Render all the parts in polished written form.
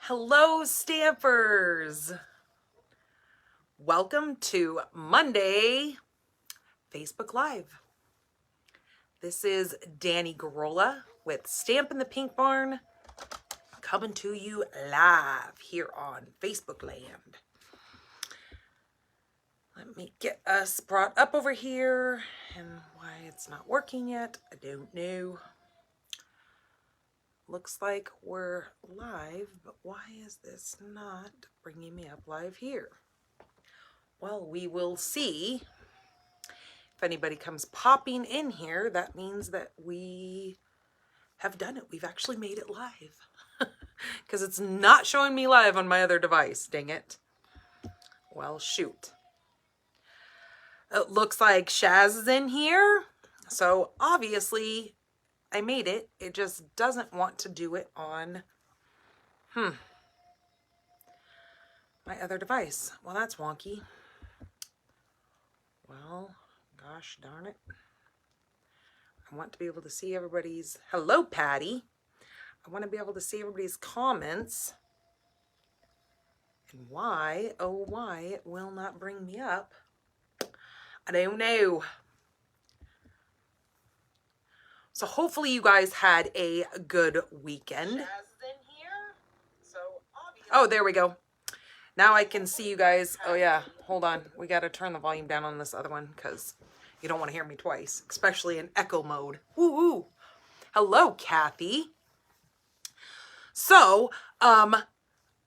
Hello, Stampers! Welcome to Monday Facebook Live. This is Danny Garola with Stampin' the Pink Barn coming to you live here on Facebook land. Let me get us brought up over here, and why it's not working yet, I don't know. Looks like we're live, but why is this not bringing me up live here? Well, we will see. If anybody comes popping in here, that means that we have done it. We've actually made it live. Because it's not showing me live on my other device, dang it. Well, shoot. It looks like Shaz is in here. So obviously I made it. It just doesn't want to do it on my other device. Well, that's wonky. Well, gosh darn it. I want to be able to see everybody's, hello Patty. I want to be able to see everybody's comments. And why, oh why, it will not bring me up. I don't know. So hopefully you guys had a good weekend. Oh, there we go. Now I can see you guys. Oh yeah, hold on. We got to turn the volume down on this other one because you don't want to hear me twice, especially in echo mode. Woo woo. Hello, Kathy. So,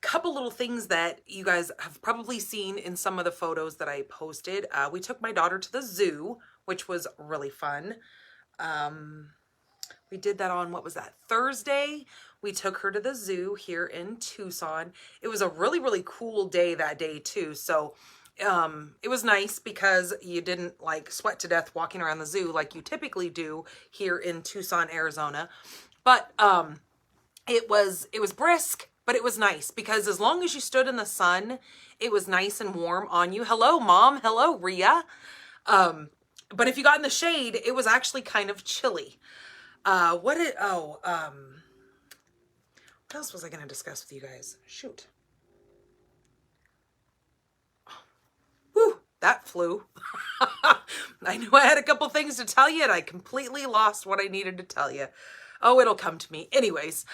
couple little things that you guys have probably seen in some of the photos that I posted. We took my daughter to the zoo, which was really fun. We did that on, what was that, Thursday? We took her to the zoo here in Tucson. It was a really, really cool day that day too. So it was nice because you didn't like sweat to death walking around the zoo like you typically do here in Tucson, Arizona. But it was brisk, but it was nice because as long as you stood in the sun, it was nice and warm on you. Hello, Mom. Hello, Rhea. But if you got in the shade, it was actually kind of chilly. What else was I going to discuss with you guys? Shoot. Whew, that flew. I knew I had a couple things to tell you and I completely lost what I needed to tell you. Oh, it'll come to me. Anyways,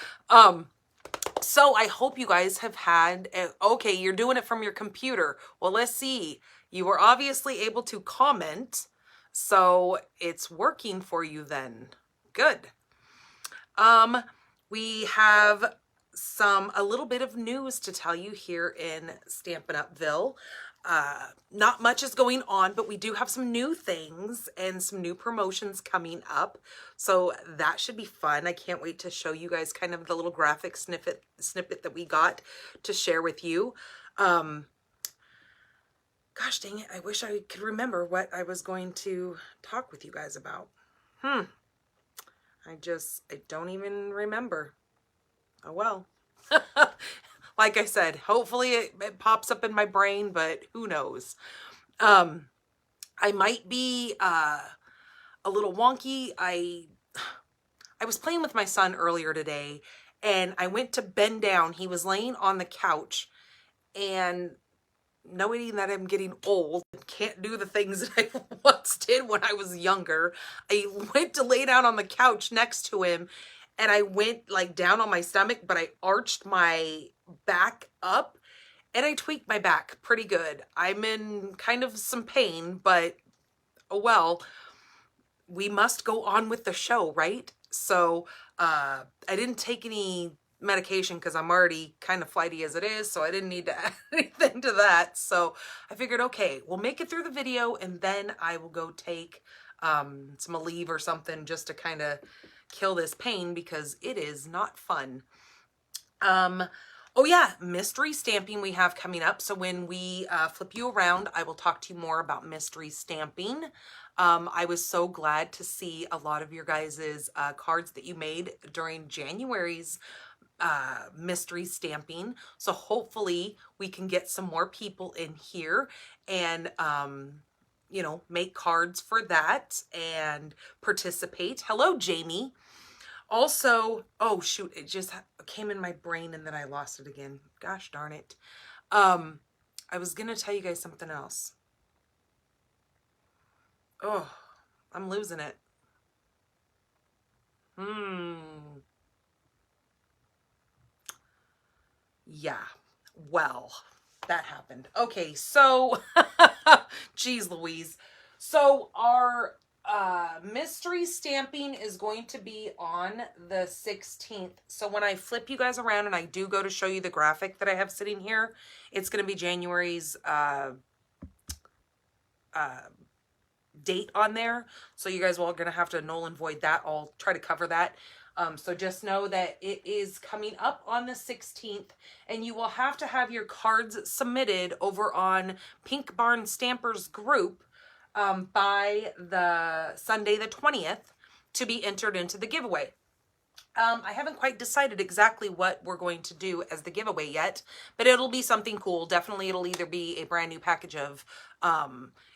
so I hope you guys have had, okay, you're doing it from your computer. Well, let's see. You were obviously able to comment, so it's working for you then. Good. We have a little bit of news to tell you here in Stampin' Upville. Not much is going on, but we do have some new things and some new promotions coming up. So that should be fun. I can't wait to show you guys kind of the little graphic snippet that we got to share with you. Gosh dang it. I wish I could remember what I was going to talk with you guys about. I don't even remember. Oh well. Like I said, hopefully it pops up in my brain, but who knows. I might be a little wonky. I was playing with my son earlier today and I went to bend down. He was laying on the couch, and knowing that I'm getting old and can't do the things that I once did when I was younger, I went to lay down on the couch next to him and I went like down on my stomach, but I arched my back up and I tweaked my back pretty good. I'm in kind of some pain, but oh well, we must go on with the show, right? So I didn't take any medication because I'm already kind of flighty as it is, so I didn't need to add anything to that. So I figured, okay, we'll make it through the video and then I will go take some Aleve or something just to kind of kill this pain because it is not fun. Oh yeah, mystery stamping we have coming up. So when we flip you around, I will talk to you more about mystery stamping. I was so glad to see a lot of your guys' cards that you made during January's mystery stamping. So hopefully we can get some more people in here and you know, make cards for that and participate. Hello, Jamie. Also, oh shoot, it just came in my brain and then I lost it again. Gosh darn it. I was gonna tell you guys something else. Oh, I'm losing it. Yeah, well, that happened. Okay, so, geez Louise. So our mystery stamping is going to be on the 16th. So when I flip you guys around and I do go to show you the graphic that I have sitting here, it's going to be January's date on there. So you guys are going to have to null and void that. I'll try to cover that. So just know that it is coming up on the 16th, and you will have to have your cards submitted over on Pink Barn Stampers group by the Sunday the 20th to be entered into the giveaway. I haven't quite decided exactly what we're going to do as the giveaway yet, but it'll be something cool. Definitely it'll either be a brand new package of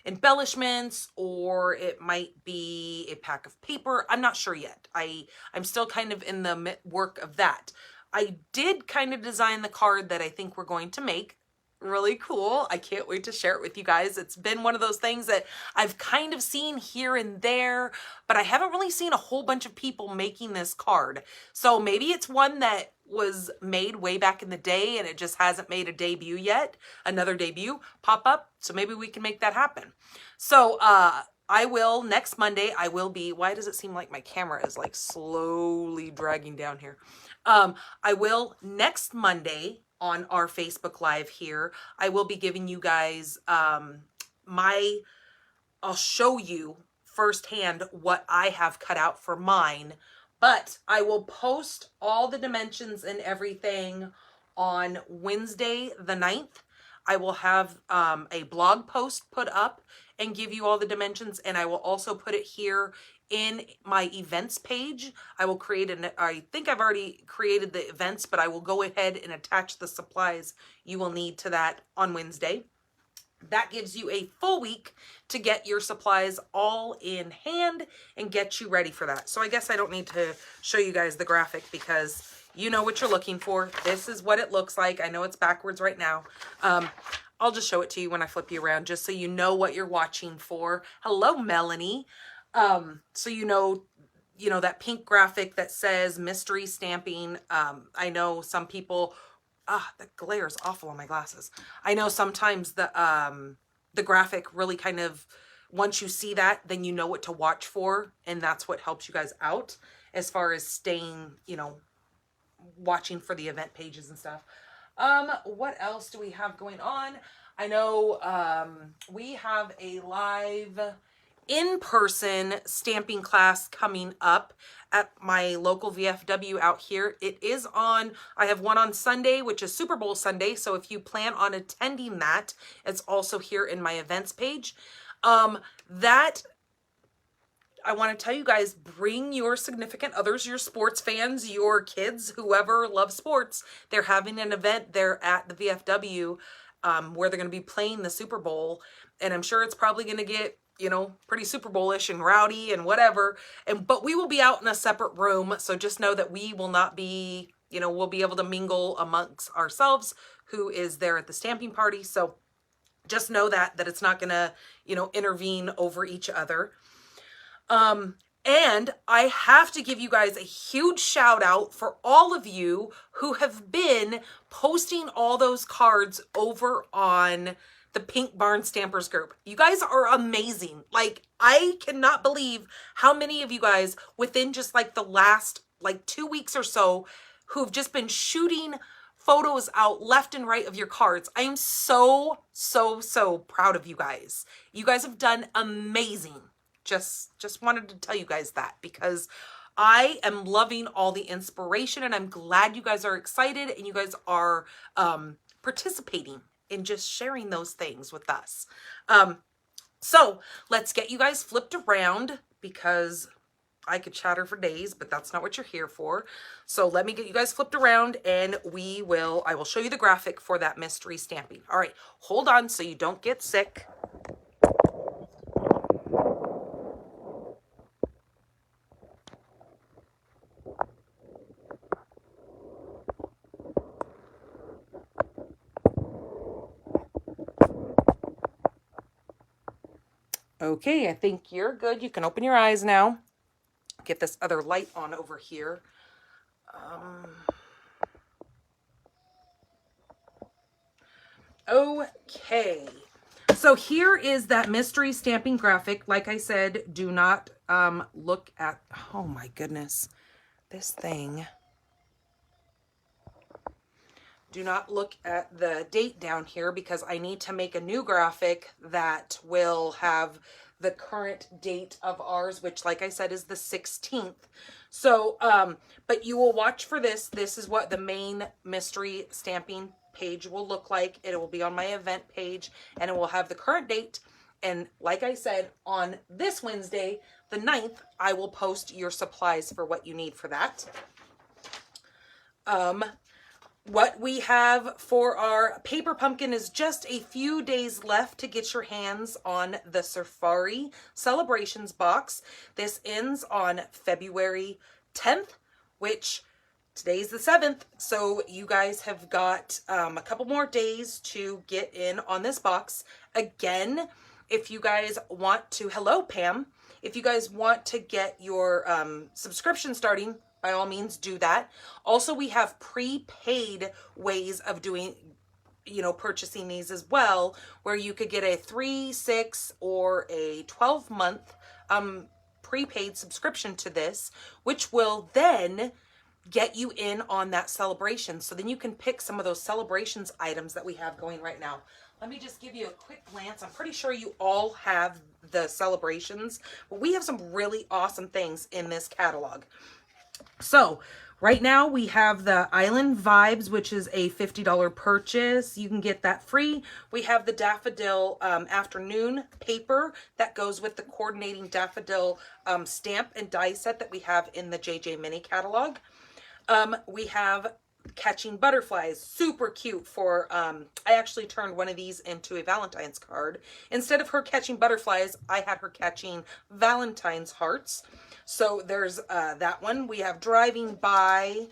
embellishments, or it might be a pack of paper. I'm not sure yet. I'm still kind of in the work of that. I did kind of design the card that I think we're going to make. Really cool. I can't wait to share it with you guys. It's been one of those things that I've kind of seen here and there, but I haven't really seen a whole bunch of people making this card. So maybe it's one that was made way back in the day and it just hasn't made a debut yet, another debut pop up. So maybe we can make that happen. So I will, next Monday, I will be, why does it seem like my camera is like slowly dragging down here? I will next Monday on our Facebook Live here, I will be giving you guys I'll show you firsthand what I have cut out for mine, but I will post all the dimensions and everything on Wednesday the 9th. I will have a blog post put up and give you all the dimensions, and I will also put it here in my events page. I will create I think I've already created the events, but I will go ahead and attach the supplies you will need to that on Wednesday. That gives you a full week to get your supplies all in hand and get you ready for that. So I guess I don't need to show you guys the graphic because you know what you're looking for. This is what it looks like. I know it's backwards right now. I'll just show it to you when I flip you around just so you know what you're watching for. Hello, Melanie. So you know that pink graphic that says mystery stamping. I know some people, the glare is awful on my glasses. I know sometimes the graphic really kind of, once you see that, then you know what to watch for, and that's what helps you guys out as far as staying, watching for the event pages and stuff. What else do we have going on? I know we have a live in-person stamping class coming up at my local VFW out here. It is on, I have one on Sunday, which is Super Bowl Sunday. So if you plan on attending that, it's also here in my events page. That I want to tell you guys, bring your significant others, your sports fans, your kids, whoever loves sports. They're having an event there at the VFW where they're going to be playing the Super Bowl. And I'm sure it's probably going to get, pretty Super Bowl-ish and rowdy and whatever. But we will be out in a separate room. So just know that we will not be, we'll be able to mingle amongst ourselves who is there at the stamping party. So just know that it's not going to, intervene over each other. And I have to give you guys a huge shout out for all of you who have been posting all those cards over on the Pink Barn Stampers group. You guys are amazing. Like, I cannot believe how many of you guys within just like the last 2 weeks or so who've just been shooting photos out left and right of your cards. I am so, so, so proud of you guys. You guys have done amazing. Just wanted to tell you guys that because I am loving all the inspiration, and I'm glad you guys are excited and you guys are participating in just sharing those things with us. So let's get you guys flipped around because I could chatter for days, but that's not what you're here for. So let me get you guys flipped around and I will show you the graphic for that mystery stamping. All right, hold on so you don't get sick. Okay, I think you're good. You can open your eyes now. Get this other light on over here. Okay. So here is that mystery stamping graphic. Like I said, do not look at, oh my goodness, this thing. Do not look at the date down here because I need to make a new graphic that will have the current date of ours, which like I said is the 16th. So, but you will watch for this. This is what the main mystery stamping page will look like. It will be on my event page and it will have the current date. And like I said, on this Wednesday, the 9th, I will post your supplies for what you need for that. What we have for our paper pumpkin is just a few days left to get your hands on the Safari Celebrations box. This ends on February 10th, which today's the 7th. So you guys have got a couple more days to get in on this box. Again, if you guys want to, hello Pam, if you guys want to get your subscription starting, by all means do that. Also, we have prepaid ways of doing, you know, purchasing these as well, where you could get a 3, 6, or a 12-month prepaid subscription to this, which will then get you in on that celebration. So then you can pick some of those celebrations items that we have going right now. Let me just give you a quick glance. I'm pretty sure you all have the celebrations, but we have some really awesome things in this catalog. So right now we have the Island Vibes, which is a $50 purchase. You can get that free. We have the Daffodil Afternoon paper that goes with the coordinating daffodil stamp and die set that we have in the JJ Mini catalog. We have Catching Butterflies, super cute for, I actually turned one of these into a Valentine's card. Instead of her catching butterflies, I had her catching Valentine's hearts. So there's that one. We have Driving By,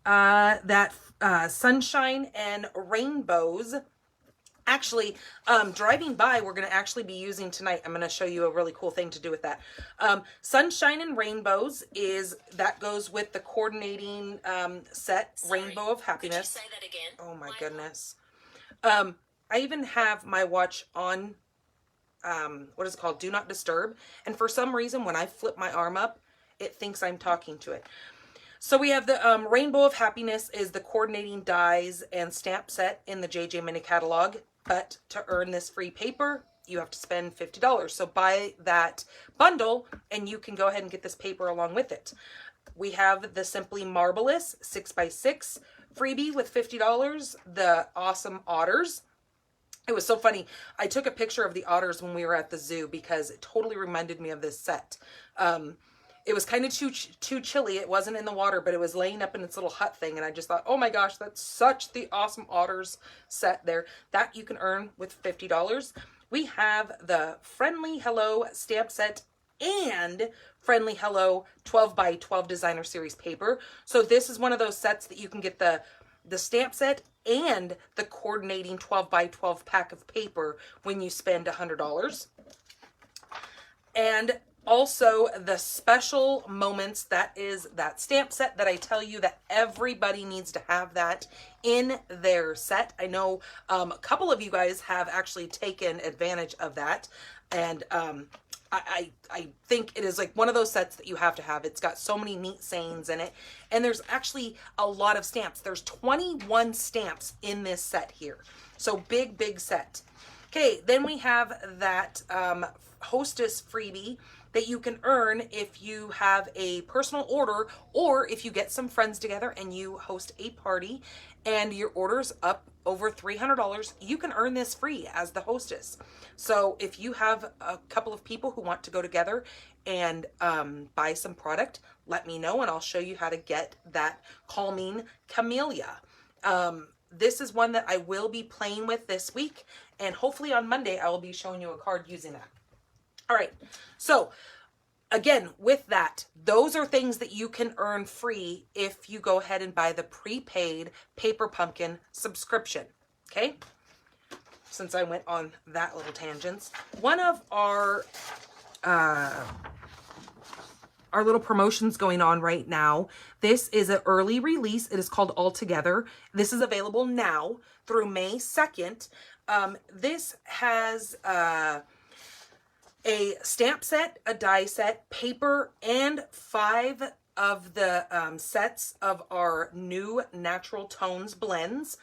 that Sunshine and Rainbows. Actually, Driving By, we're going to actually be using tonight. I'm going to show you a really cool thing to do with that. Sunshine and Rainbows that goes with the coordinating set, Sorry, Rainbow of Happiness. Could you say that again? Oh my goodness. I even have my watch on, what is it called? Do Not Disturb. And for some reason, when I flip my arm up, it thinks I'm talking to it. So we have the Rainbow of Happiness is the coordinating dies and stamp set in the JJ Mini catalog. But to earn this free paper, you have to spend $50. So buy that bundle and you can go ahead and get this paper along with it. We have the Simply Marvelous 6x6 freebie with $50. The Awesome Otters. It was so funny. I took a picture of the otters when we were at the zoo because it totally reminded me of this set. It was kind of too chilly. It wasn't in the water, but it was laying up in its little hut thing. And I just thought, oh my gosh, that's such the Awesome Otters set there. That you can earn with $50. We have the Friendly Hello stamp set and Friendly Hello 12x12 designer series paper. So this is one of those sets that you can get the stamp set and the coordinating 12x12 pack of paper when you spend $100. And also the Special Moments, that is that stamp set that I tell you that everybody needs to have that in their set. I know a couple of you guys have actually taken advantage of that. And I think it is like one of those sets that you have to have. It's got so many neat sayings in it. And there's actually a lot of stamps. There's 21 stamps in this set here. So big set. Okay, then we have that Hostess Freebie that you can earn if you have a personal order or if you get some friends together and you host a party and your order's up over $300, you can earn this free as the hostess. So if you have a couple of people who want to go together and buy some product, let me know and I'll show you how to get that Calming Camellia. This is one that I will be playing with this week, and hopefully on Monday I will be showing you a card using that. All right, so again, with that, those are things that you can earn free if you go ahead and buy the prepaid Paper Pumpkin subscription, okay? since I went on that little tangent, one of our little promotions going on right now. This is an early release. It is called All Together. This is available now through May 2nd. This has a stamp set, a die set, paper, and 5 of the sets of our new Natural Tones blends.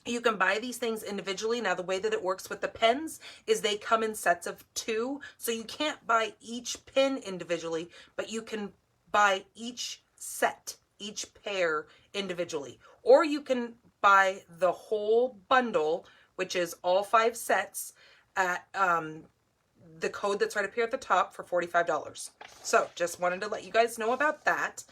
You can buy these things individually. Now, the way that it works with the pens is they come in sets of 2. So you can't buy each pen individually, but you can buy each set, each pair individually. Or you can buy the whole bundle, which is all 5 sets, at the code that's right up here at the top for $45. So just wanted to let you guys know about that.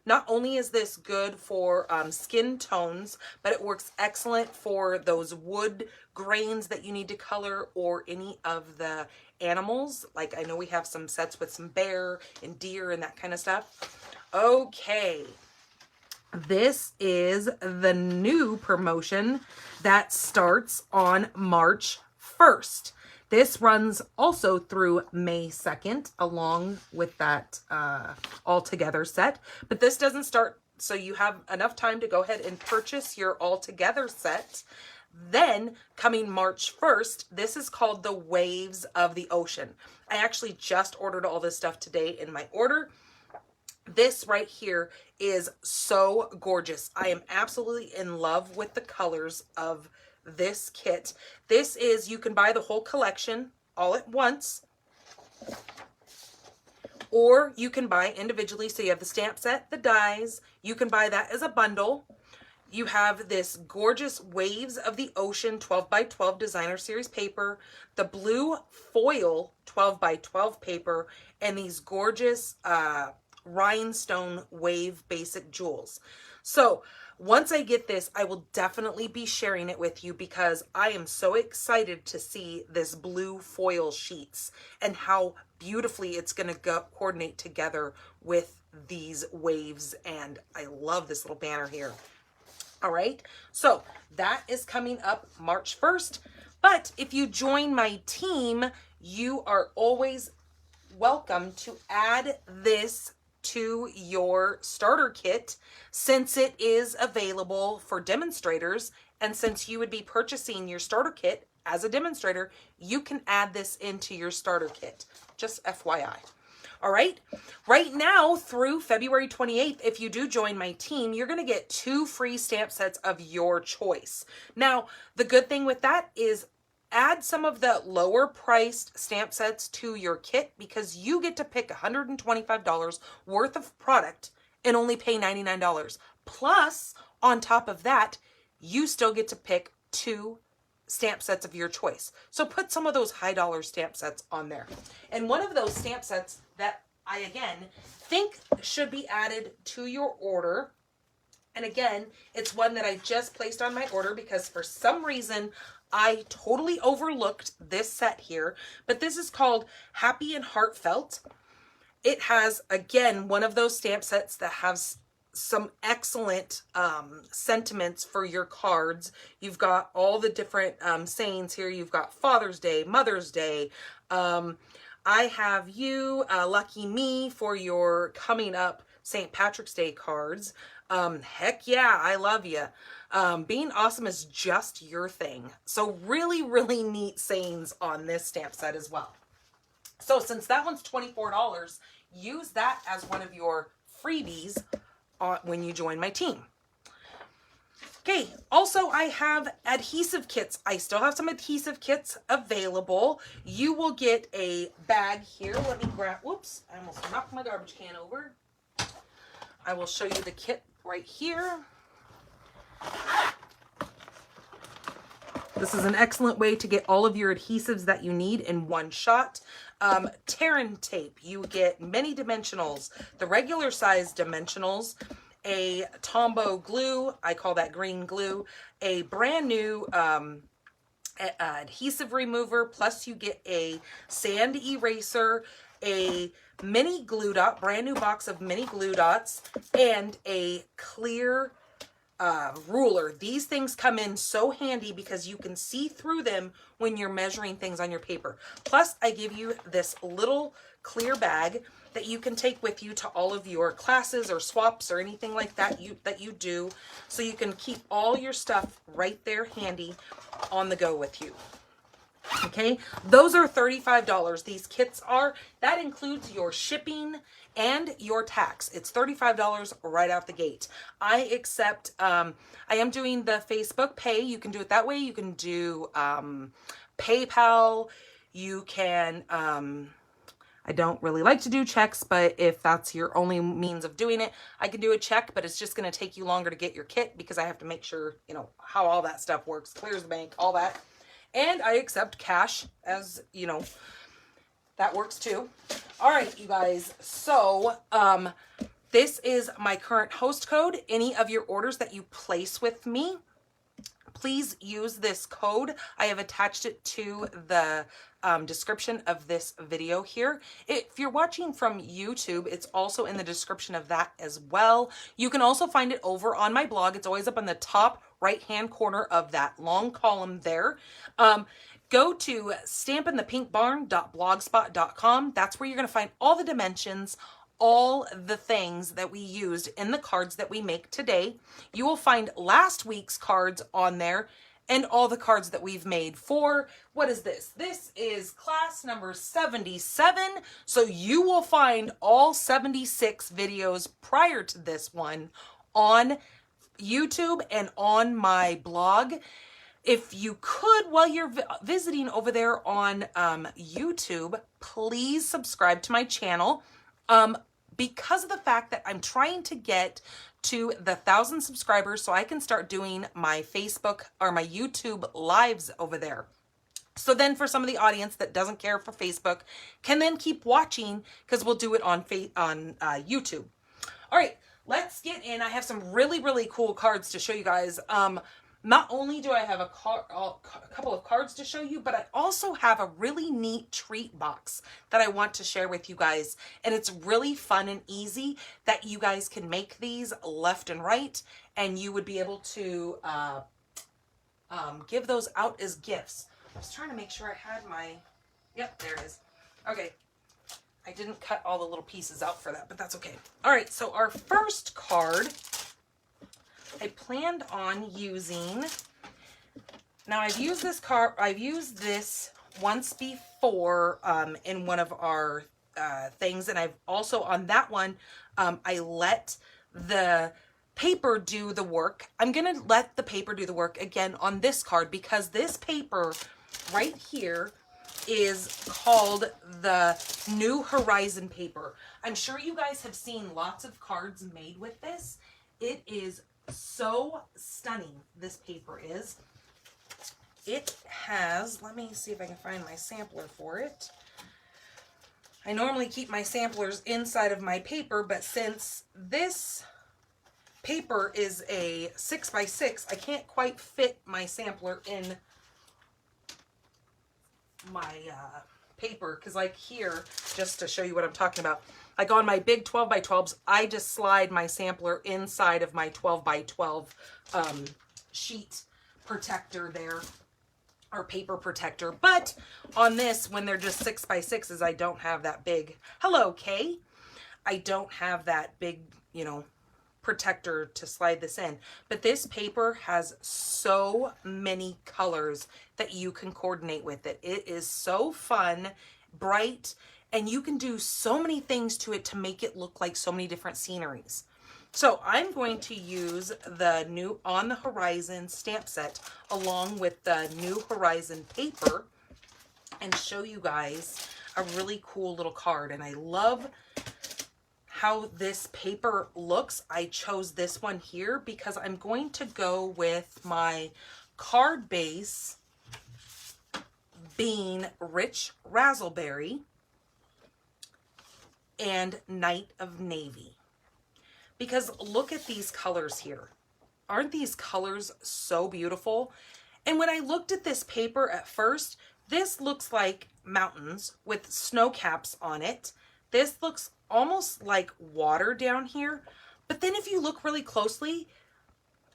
Not only is this good for skin tones, but it works excellent for those wood grains that you need to color, or any of the animals. Like, I know we have some sets with some bear and deer and that kind of stuff. Okay. This is the new promotion that starts on March 1st. This runs also through May 2nd, along with that All Together set. But this doesn't start, so you have enough time to go ahead and purchase your All Together set. Then, coming March 1st, this is called the Waves of the Ocean. I actually just ordered all this stuff today in my order. This right here is so gorgeous. I am absolutely in love with the colors of this kit. This is, you can buy the whole collection all at once, or you can buy individually. So you have the stamp set, the dies, you can buy that as a bundle. You have this gorgeous Waves of the Ocean 12x12 designer series paper, the blue foil 12x12 paper, and these gorgeous rhinestone wave basic jewels. So once I get this, I will definitely be sharing it with you, because I am so excited to see this blue foil sheets and how beautifully it's going to coordinate together with these waves. And I love this little banner here. All right, so that is coming up March 1st. But if you join my team, you are always welcome to add this to your starter kit, since it is available for demonstrators. And since you would be purchasing your starter kit as a demonstrator, you can add this into your starter kit. Just FYI. All right. Right now through February 28th, if you do join my team, you're going to get 2 free stamp sets of your choice. Now, the good thing with that is add some of the lower priced stamp sets to your kit, because you get to pick $125 worth of product and only pay $99. Plus, on top of that, you still get to pick 2 stamp sets of your choice. So put some of those high dollar stamp sets on there. And one of those stamp sets that I, again, think should be added to your order, and again, it's one that I just placed on my order because for some reason I totally overlooked this set here, but this is called Happy and Heartfelt. It has, again, one of those stamp sets that has some excellent sentiments for your cards. You've got all the different sayings here. You've got Father's Day, Mother's Day, I have you, lucky me for your coming up St. Patrick's Day cards. Heck yeah, I love you. Being awesome is just your thing. So really, really neat sayings on this stamp set as well. So since that one's $24, use that as one of your freebies when you join my team. Okay, also I have adhesive kits. I still have some adhesive kits available. You will get a bag here. Let me grab, whoops, I almost knocked my garbage can over. I will show you the kit right here. This is an excellent way to get all of your adhesives that you need in one shot. Terran tape, you get many dimensionals, the regular size dimensionals, a Tombow glue, I call that green glue, a brand new adhesive remover, plus you get a sand eraser, a mini glue dot, brand new box of mini glue dots, and a clear ruler. These things come in so handy because you can see through them when you're measuring things on your paper. Plus, I give you this little clear bag that you can take with you to all of your classes or swaps or anything like that you do, so you can keep all your stuff right there handy on the go with you. Okay, those are $35. These kits are, that includes your shipping and your tax. It's $35 right out the gate. I accept, I am doing the Facebook Pay. You can do it that way. You can do PayPal. You can, I don't really like to do checks, but if that's your only means of doing it, I can do a check, but it's just going to take you longer to get your kit because I have to make sure, you know, how all that stuff works, clears the bank, all that. And I accept cash, as you know, that works too. All right, you guys. So, this is my current host code. Any of your orders that you place with me, please use this code. I have attached it to the description of this video here. If you're watching from YouTube, it's also in the description of that as well. You can also find it over on my blog. It's always up in the top right-hand corner of that long column there. Go to stampinthepinkbarn.blogspot.com. That's where you're going to find all the dimensions, all the things that we used in the cards that we make today. You will find last week's cards on there and all the cards that we've made for, what is this? This is class number 77. So you will find all 76 videos prior to this one on YouTube and on my blog. If you could, while you're visiting over there on YouTube, please subscribe to my channel. Because of the fact that I'm trying to get to the 1,000 subscribers so I can start doing my Facebook or my YouTube lives over there. So then for some of the audience that doesn't care for Facebook can then keep watching because we'll do it on YouTube. All right, let's get in. I have some really, really cool cards to show you guys. Not only do I have a couple of cards to show you, but I also have a really neat treat box that I want to share with you guys. And it's really fun and easy that you guys can make these left and right, and you would be able to give those out as gifts. I was trying to make sure I had my, yep, there it is. Okay, I didn't cut all the little pieces out for that, but that's okay. All right, so our first card I planned on using, now I've used this card, I've used this once before in one of our things, and I've also on that one, I let the paper do the work. I'm going to let the paper do the work again on this card because this paper right here is called the New Horizon paper. I'm sure you guys have seen lots of cards made with this. It is so stunning, this paper is. It has, let me see if I can find my sampler for it. I normally keep my samplers inside of my paper, but since this paper is a 6x6, I can't quite fit my sampler in my paper, because like here, just to show you what I'm talking about, like on my big 12x12s, I just slide my sampler inside of my 12x12 sheet protector there, or paper protector. But on this, when they're just 6x6s, I don't have that big, hello Kay, I don't have that big, you know, protector to slide this in. But this paper has so many colors that you can coordinate with it. It is so fun, bright, and you can do so many things to it to make it look like so many different sceneries. So I'm going to use the new On the Horizon stamp set along with the New Horizon paper and show you guys a really cool little card. And I love how this paper looks. I chose this one here because I'm going to go with my card base being Rich Razzleberry and Night of Navy. Because look at these colors here. Aren't these colors so beautiful? And when I looked at this paper at first, this looks like mountains with snow caps on it. This looks almost like water down here. But then if you look really closely,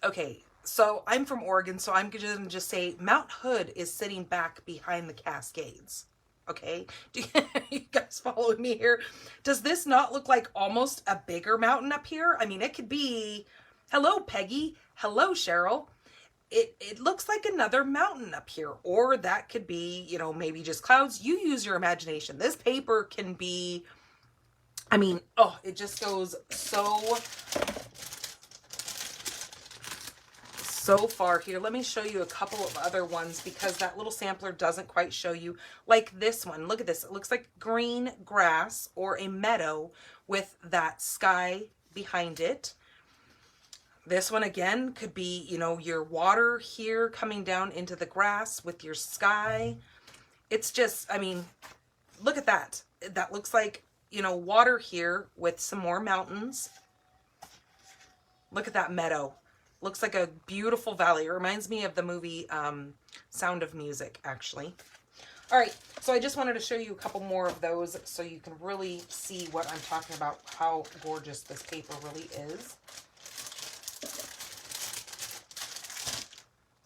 Okay, so I'm from Oregon, so I'm gonna just say Mount Hood is sitting back behind the Cascades. Okay, do you guys follow me here? Does this not look like almost a bigger mountain up here? I mean, it could be, hello Peggy, hello Cheryl. It looks like another mountain up here, or that could be, you know, maybe just clouds. You use your imagination. This paper can be, I mean, oh, it just goes so far here. Let me show you a couple of other ones because that little sampler doesn't quite show you. Like this one, look at this. It looks like green grass or a meadow with that sky behind it. This one again could be, you know, your water here coming down into the grass with your sky. It's just, I mean, look at that. That looks like, you know, water here with some more mountains. Look at that meadow. Looks like a beautiful valley. It reminds me of the movie Sound of Music, actually. All right, so I just wanted to show you a couple more of those so you can really see what I'm talking about, how gorgeous this paper really is.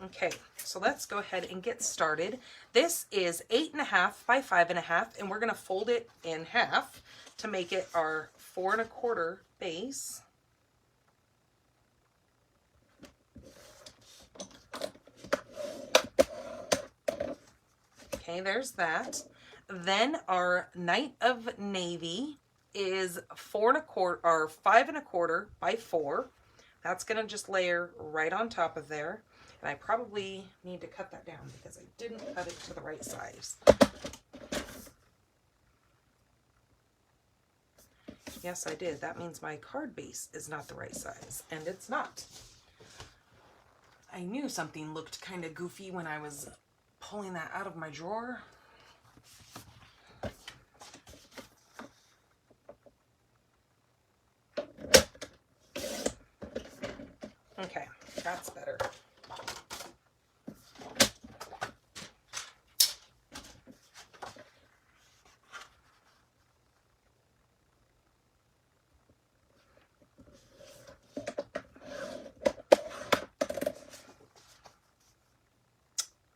Okay, so let's go ahead and get started. This is 8.5 by 5.5, and we're going to fold it in half to make it our 4 1/4 base. Okay, there's that. Then our Night of Navy is 4 1/4 or 5 1/4 by 4. That's going to just layer right on top of there. And I probably need to cut that down because I didn't cut it to the right size. Yes, I did. That means my card base is not the right size, and it's not. I knew something looked kind of goofy when I was pulling that out of my drawer. Okay, that's better.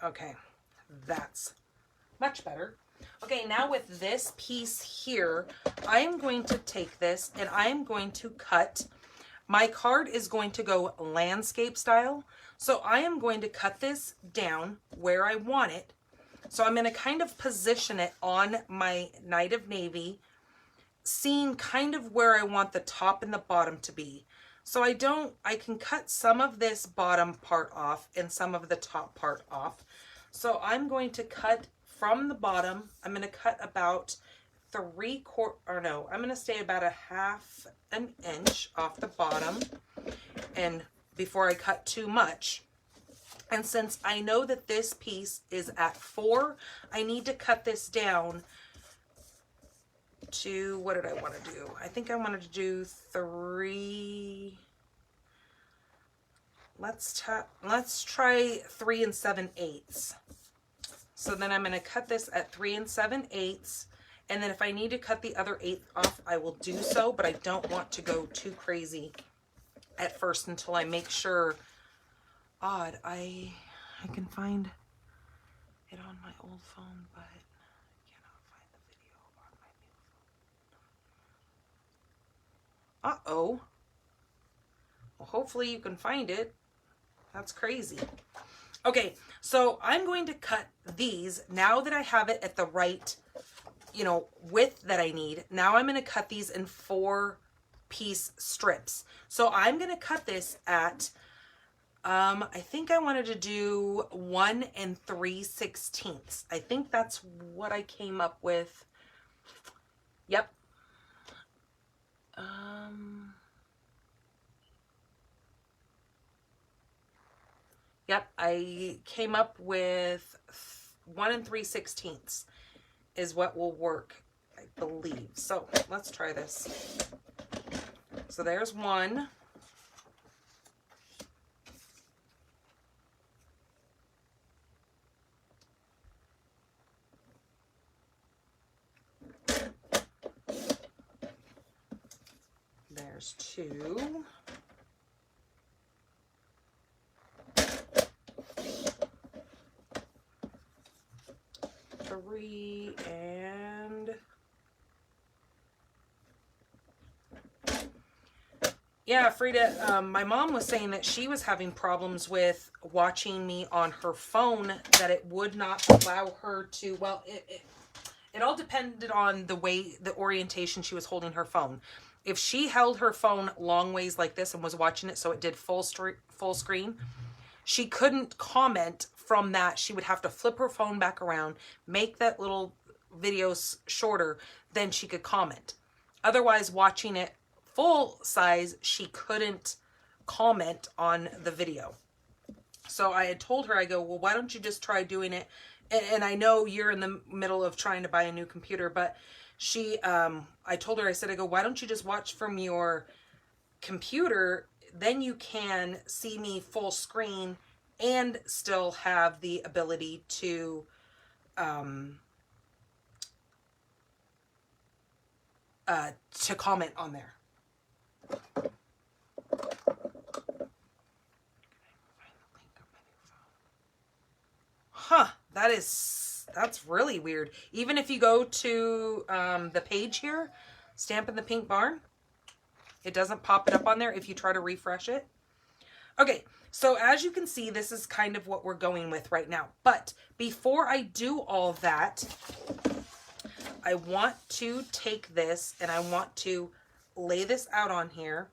Okay, that's much better. Okay, now with this piece here, I am going to take this and I am going to cut. My card is going to go landscape style, so I am going to cut this down where I want it. So I'm going to kind of position it on my Night of Navy, seeing kind of where I want the top and the bottom to be. So I can cut some of this bottom part off and some of the top part off. So I'm going to cut from the bottom. I'm going to cut about I'm going to stay about 1/2 inch off the bottom, and before I cut too much. And since I know that this piece is at 4, I need to cut this down to, what did I want to do? I think I wanted to do 3. Let's try 3 7/8. So then I'm going to cut this at 3 7/8. And then if I need to cut the other 1/8 off, I will do so, but I don't want to go too crazy at first until I make sure. Odd, I can find it on my old phone, but I cannot find the video on my new phone. Uh-oh. Well, hopefully you can find it. That's crazy. Okay, so I'm going to cut these now that I have it at the right, you know, width that I need. Now I'm going to cut these in 4-piece strips. So I'm going to cut this at, I think I wanted to do 1 3/16. I think that's what I came up with. Yep. Yep, I came up with 1 3/16 is what will work, I believe. So let's try this. So there's 1. There's 2. Yeah, Frida, my mom was saying that she was having problems with watching me on her phone, that it would not allow her to, well, it all depended on the way, the orientation she was holding her phone. If she held her phone long ways like this and was watching it so it did full screen, she couldn't comment from that. She would have to flip her phone back around, make that little videos shorter, then she could comment. Otherwise, watching it full size, she couldn't comment on the video. So I had told her, I go, well, why don't you just try doing it? And I know you're in the middle of trying to buy a new computer, but I told her, I said, I go, why don't you just watch from your computer? Then you can see me full screen and still have the ability to comment on there. Huh, that's really weird. Even if you go to the page here, Stampin' the Pink Barn, it doesn't pop it up on there if you try to refresh it. Okay, so as you can see, this is kind of what we're going with right now. But before I do all that, I want to take this and I want to lay this out on here.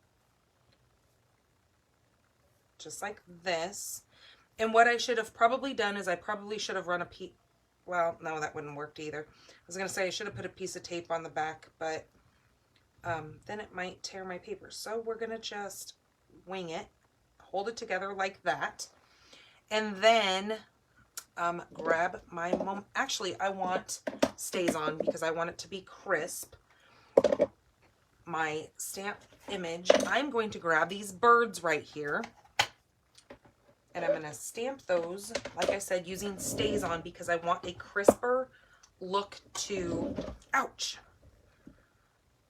Just like this. And what I should have probably done is I probably should have run a piece. Well, no, that wouldn't have worked either. I was going to say I should have put a piece of tape on the back, but then it might tear my paper. So we're going to just wing it, hold it together like that, and then grab my actually, I want Stays On because I want it to be crisp. My stamp image, I'm going to grab these birds right here. And I'm going to stamp those, like I said, using Stays On because I want a crisper look to, ouch,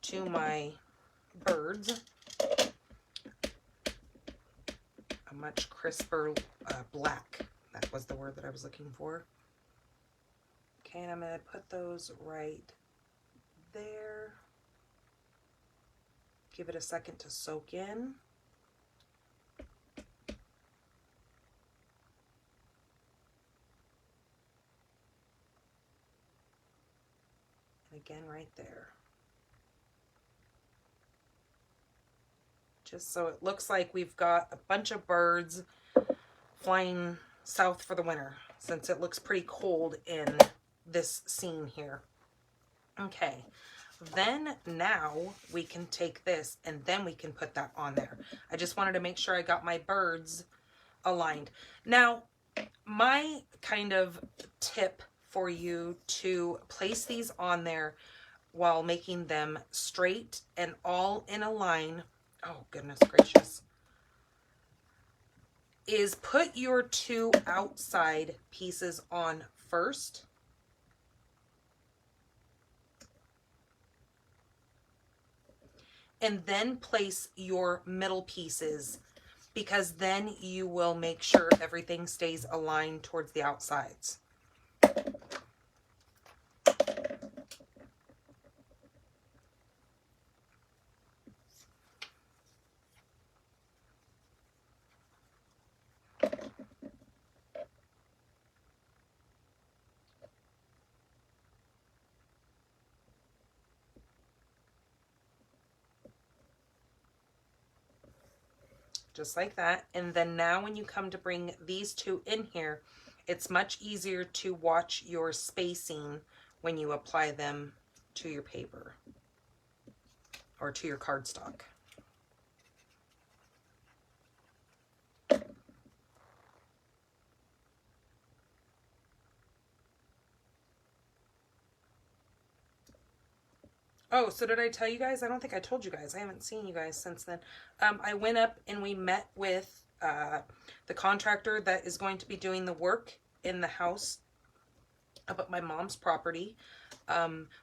to my birds. A much crisper black. That was the word that I was looking for. Okay, and I'm going to put those right there. Give it a second to soak in. Again right there, just so it looks like we've got a bunch of birds flying south for the winter, since it looks pretty cold in this scene here. Okay, then now we can take this and then we can put that on there. I just wanted to make sure I got my birds aligned. Now, my kind of tip for you to place these on there while making them straight and all in a line, oh goodness gracious, is put your two outside pieces on first. And then place your middle pieces, because then you will make sure everything stays aligned towards the outsides. Just like that. And then now when you come to bring these two in here, it's much easier to watch your spacing when you apply them to your paper or to your cardstock. Oh, so did I tell you guys? I don't think I told you guys. I haven't seen you guys since then. I went up and we met with the contractor that is going to be doing the work in the house up at my mom's property.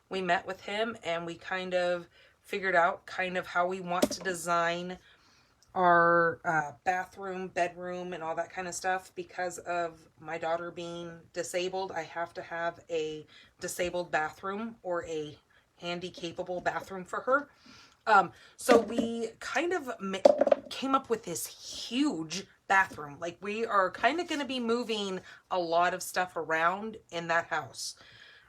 We met with him and we kind of figured out kind of how we want to design our bathroom, bedroom, and all that kind of stuff. Because of my daughter being disabled, I have to have a disabled bathroom or a handy capable bathroom for her. So we kind of came up with this huge bathroom. Like, we are kind of going to be moving a lot of stuff around in that house.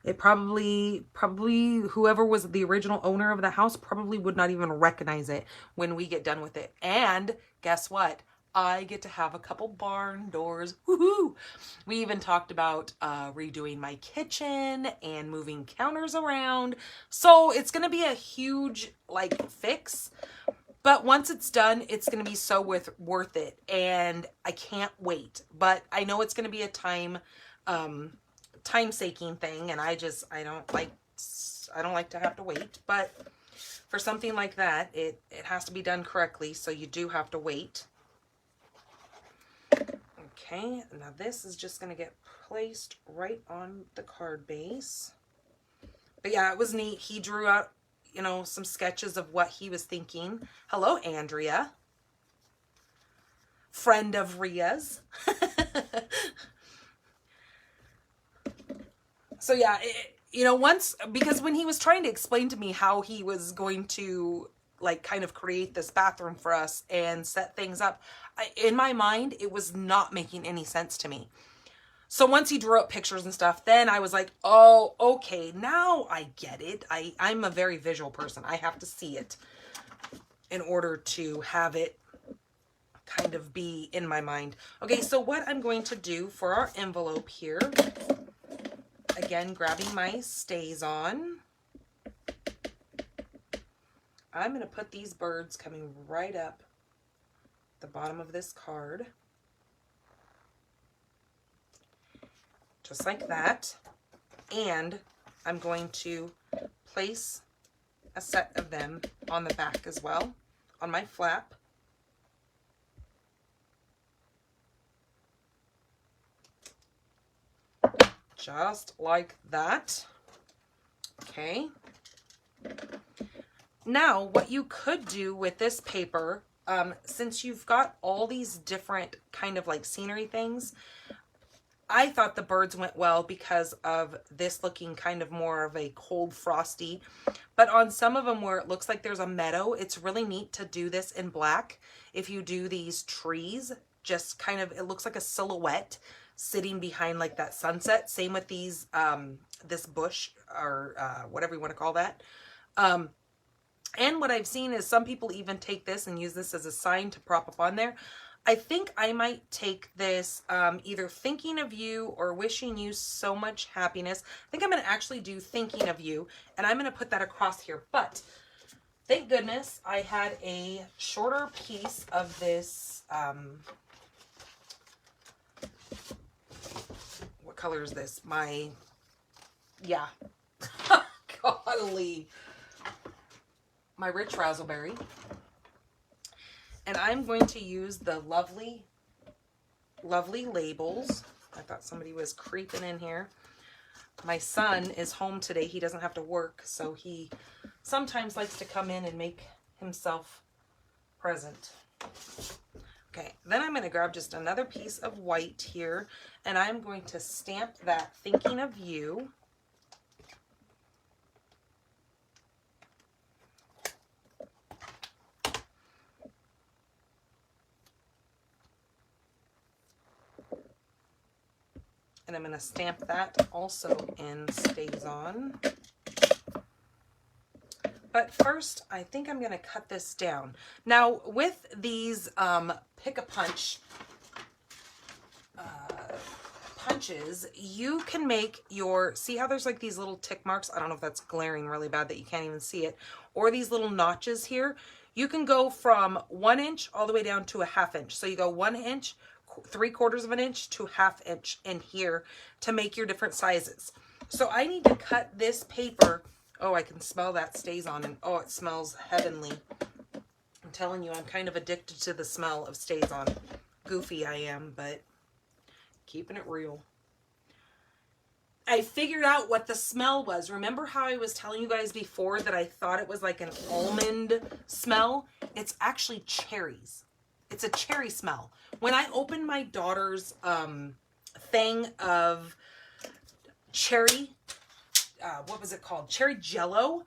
It probably whoever was the original owner of the house probably would not even recognize it when we get done with it. And guess what? I get to have a couple barn doors. Woohoo! We even talked about redoing my kitchen and moving counters around. So it's going to be a huge like fix. But once it's done, it's going to be so worth it. And I can't wait. But I know it's going to be a time-saking thing, and I don't like to have to wait. But for something like that, it has to be done correctly, so you do have to wait. Okay, now this is just going to get placed right on the card base. But yeah, it was neat. He drew out, you know, some sketches of what he was thinking. Hello, Andrea. Friend of Ria's. So yeah, you know, because when he was trying to explain to me how he was going to like kind of create this bathroom for us and set things up, in my mind, it was not making any sense to me. So once he drew up pictures and stuff, then I was like, oh, okay, now I get it. I'm a very visual person. I have to see it in order to have it kind of be in my mind. Okay, so what I'm going to do for our envelope here, again, grabbing my stays on, I'm going to put these birds coming right up the bottom of this card. Just like that. And I'm going to place a set of them on the back as well, on my flap. Just like that. Okay. Now, what you could do with this paper, since you've got all these different kind of like scenery things, I thought the birds went well because of this looking kind of more of a cold frosty. But on some of them where it looks like there's a meadow, it's really neat to do this in black. If you do these trees, just kind of, it looks like a silhouette sitting behind like that sunset. Same with these, this bush or whatever you want to call that. And what I've seen is some people even take this and use this as a sign to prop up on there. I think I might take this either thinking of you or wishing you so much happiness. I think I'm going to actually do thinking of you, and I'm going to put that across here. But thank goodness I had a shorter piece of this. What color is this? Yeah. Golly. My rich razzleberry. And I'm going to use the lovely, lovely labels. I thought somebody was creeping in here. My son is home today. He doesn't have to work, so he sometimes likes to come in and make himself present. Okay, then I'm going to grab just another piece of white here, and I'm going to stamp that thinking of you. And I'm going to stamp that also in Stays On. But first, I think I'm going to cut this down. Now, with these Pick-a-Punch punches, you can make your, see how there's like these little tick marks? I don't know if that's glaring really bad that you can't even see it. Or these little notches here. You can go from 1 inch all the way down to a 1/2 inch. So you go 1 inch, 3/4 of an inch to 1/2 inch in here to make your different sizes. So I need to cut this paper. Oh, I can smell that Stays On, and oh, it smells heavenly. I'm telling you, I'm kind of addicted to the smell of Stays On. Goofy I am, but keeping it real. I figured out what the smell was. Remember how I was telling you guys before that I thought it was like an almond smell? It's actually cherries. It's a cherry smell. When I opened my daughter's thing of cherry, what was it called? Cherry Jello.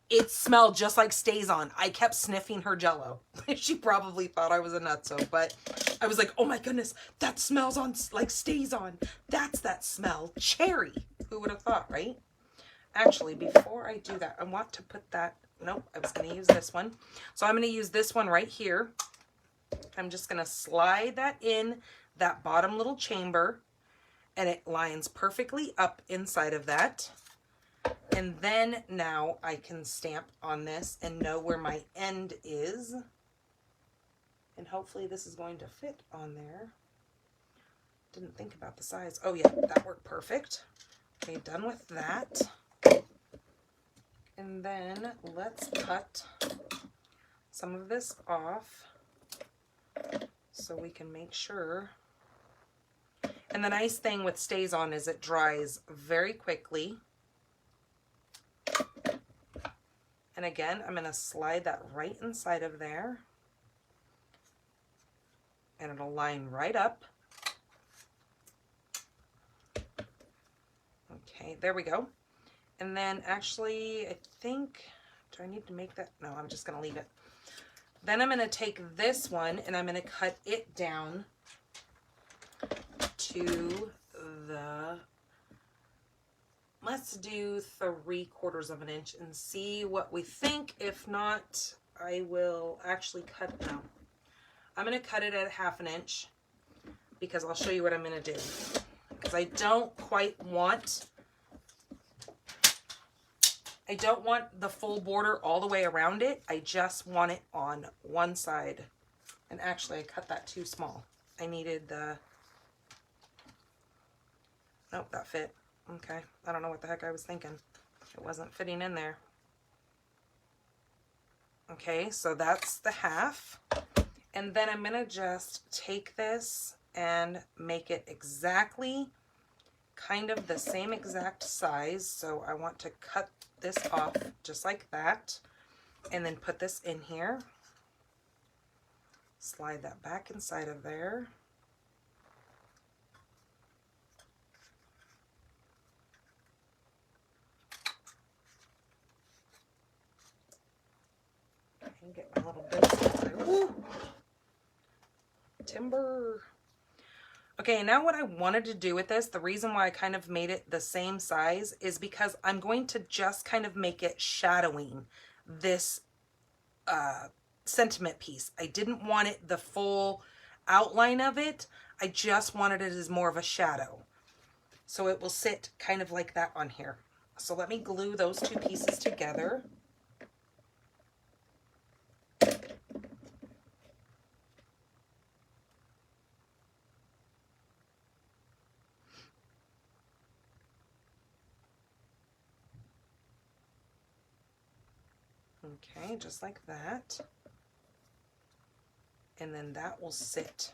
It smelled just like Stays On. I kept sniffing her Jell-O. She probably thought I was a nutso, but I was like, oh my goodness, that smells on like Stays On. That's that smell. Cherry. Who would have thought, right? Actually, before I do that, I want to put that, nope, I was going to use this one. So I'm going to use this one right here. I'm just going to slide that in that bottom little chamber, and it lines perfectly up inside of that. And then now I can stamp on this and know where my end is. And hopefully this is going to fit on there. Didn't think about the size. Oh yeah, that worked perfect. Okay, done with that. And then let's cut some of this off so we can make sure. And the nice thing with Stays On is it dries very quickly. And again, I'm going to slide that right inside of there. And it'll line right up. Okay, there we go. And then actually, I think, do I need to make that? No, I'm just going to leave it. Then I'm going to take this one and I'm going to cut it down to the, let's do 3/4 of an inch and see what we think. If not, I will actually cut, no. I'm going to cut it at 1/2 inch because I'll show you what I'm going to do. Because I don't want the full border all the way around it. I just want it on one side. And actually I cut that too small. I needed the, nope, that fit. Okay, I don't know what the heck I was thinking. It wasn't fitting in there. Okay, so that's the 1/2. And then I'm gonna just take this and make it exactly kind of the same exact size. So I want to cut this off just like that and then put this in here. Slide that back inside of there. Get my little bits. Woo! Timber. Okay, now what I wanted to do with this, the reason why I kind of made it the same size is because I'm going to just kind of make it shadowing this sentiment piece. I didn't want it the full outline of it. I just wanted it as more of a shadow. So it will sit kind of like that on here. So let me glue those two pieces together. Okay, just like that. And then that will sit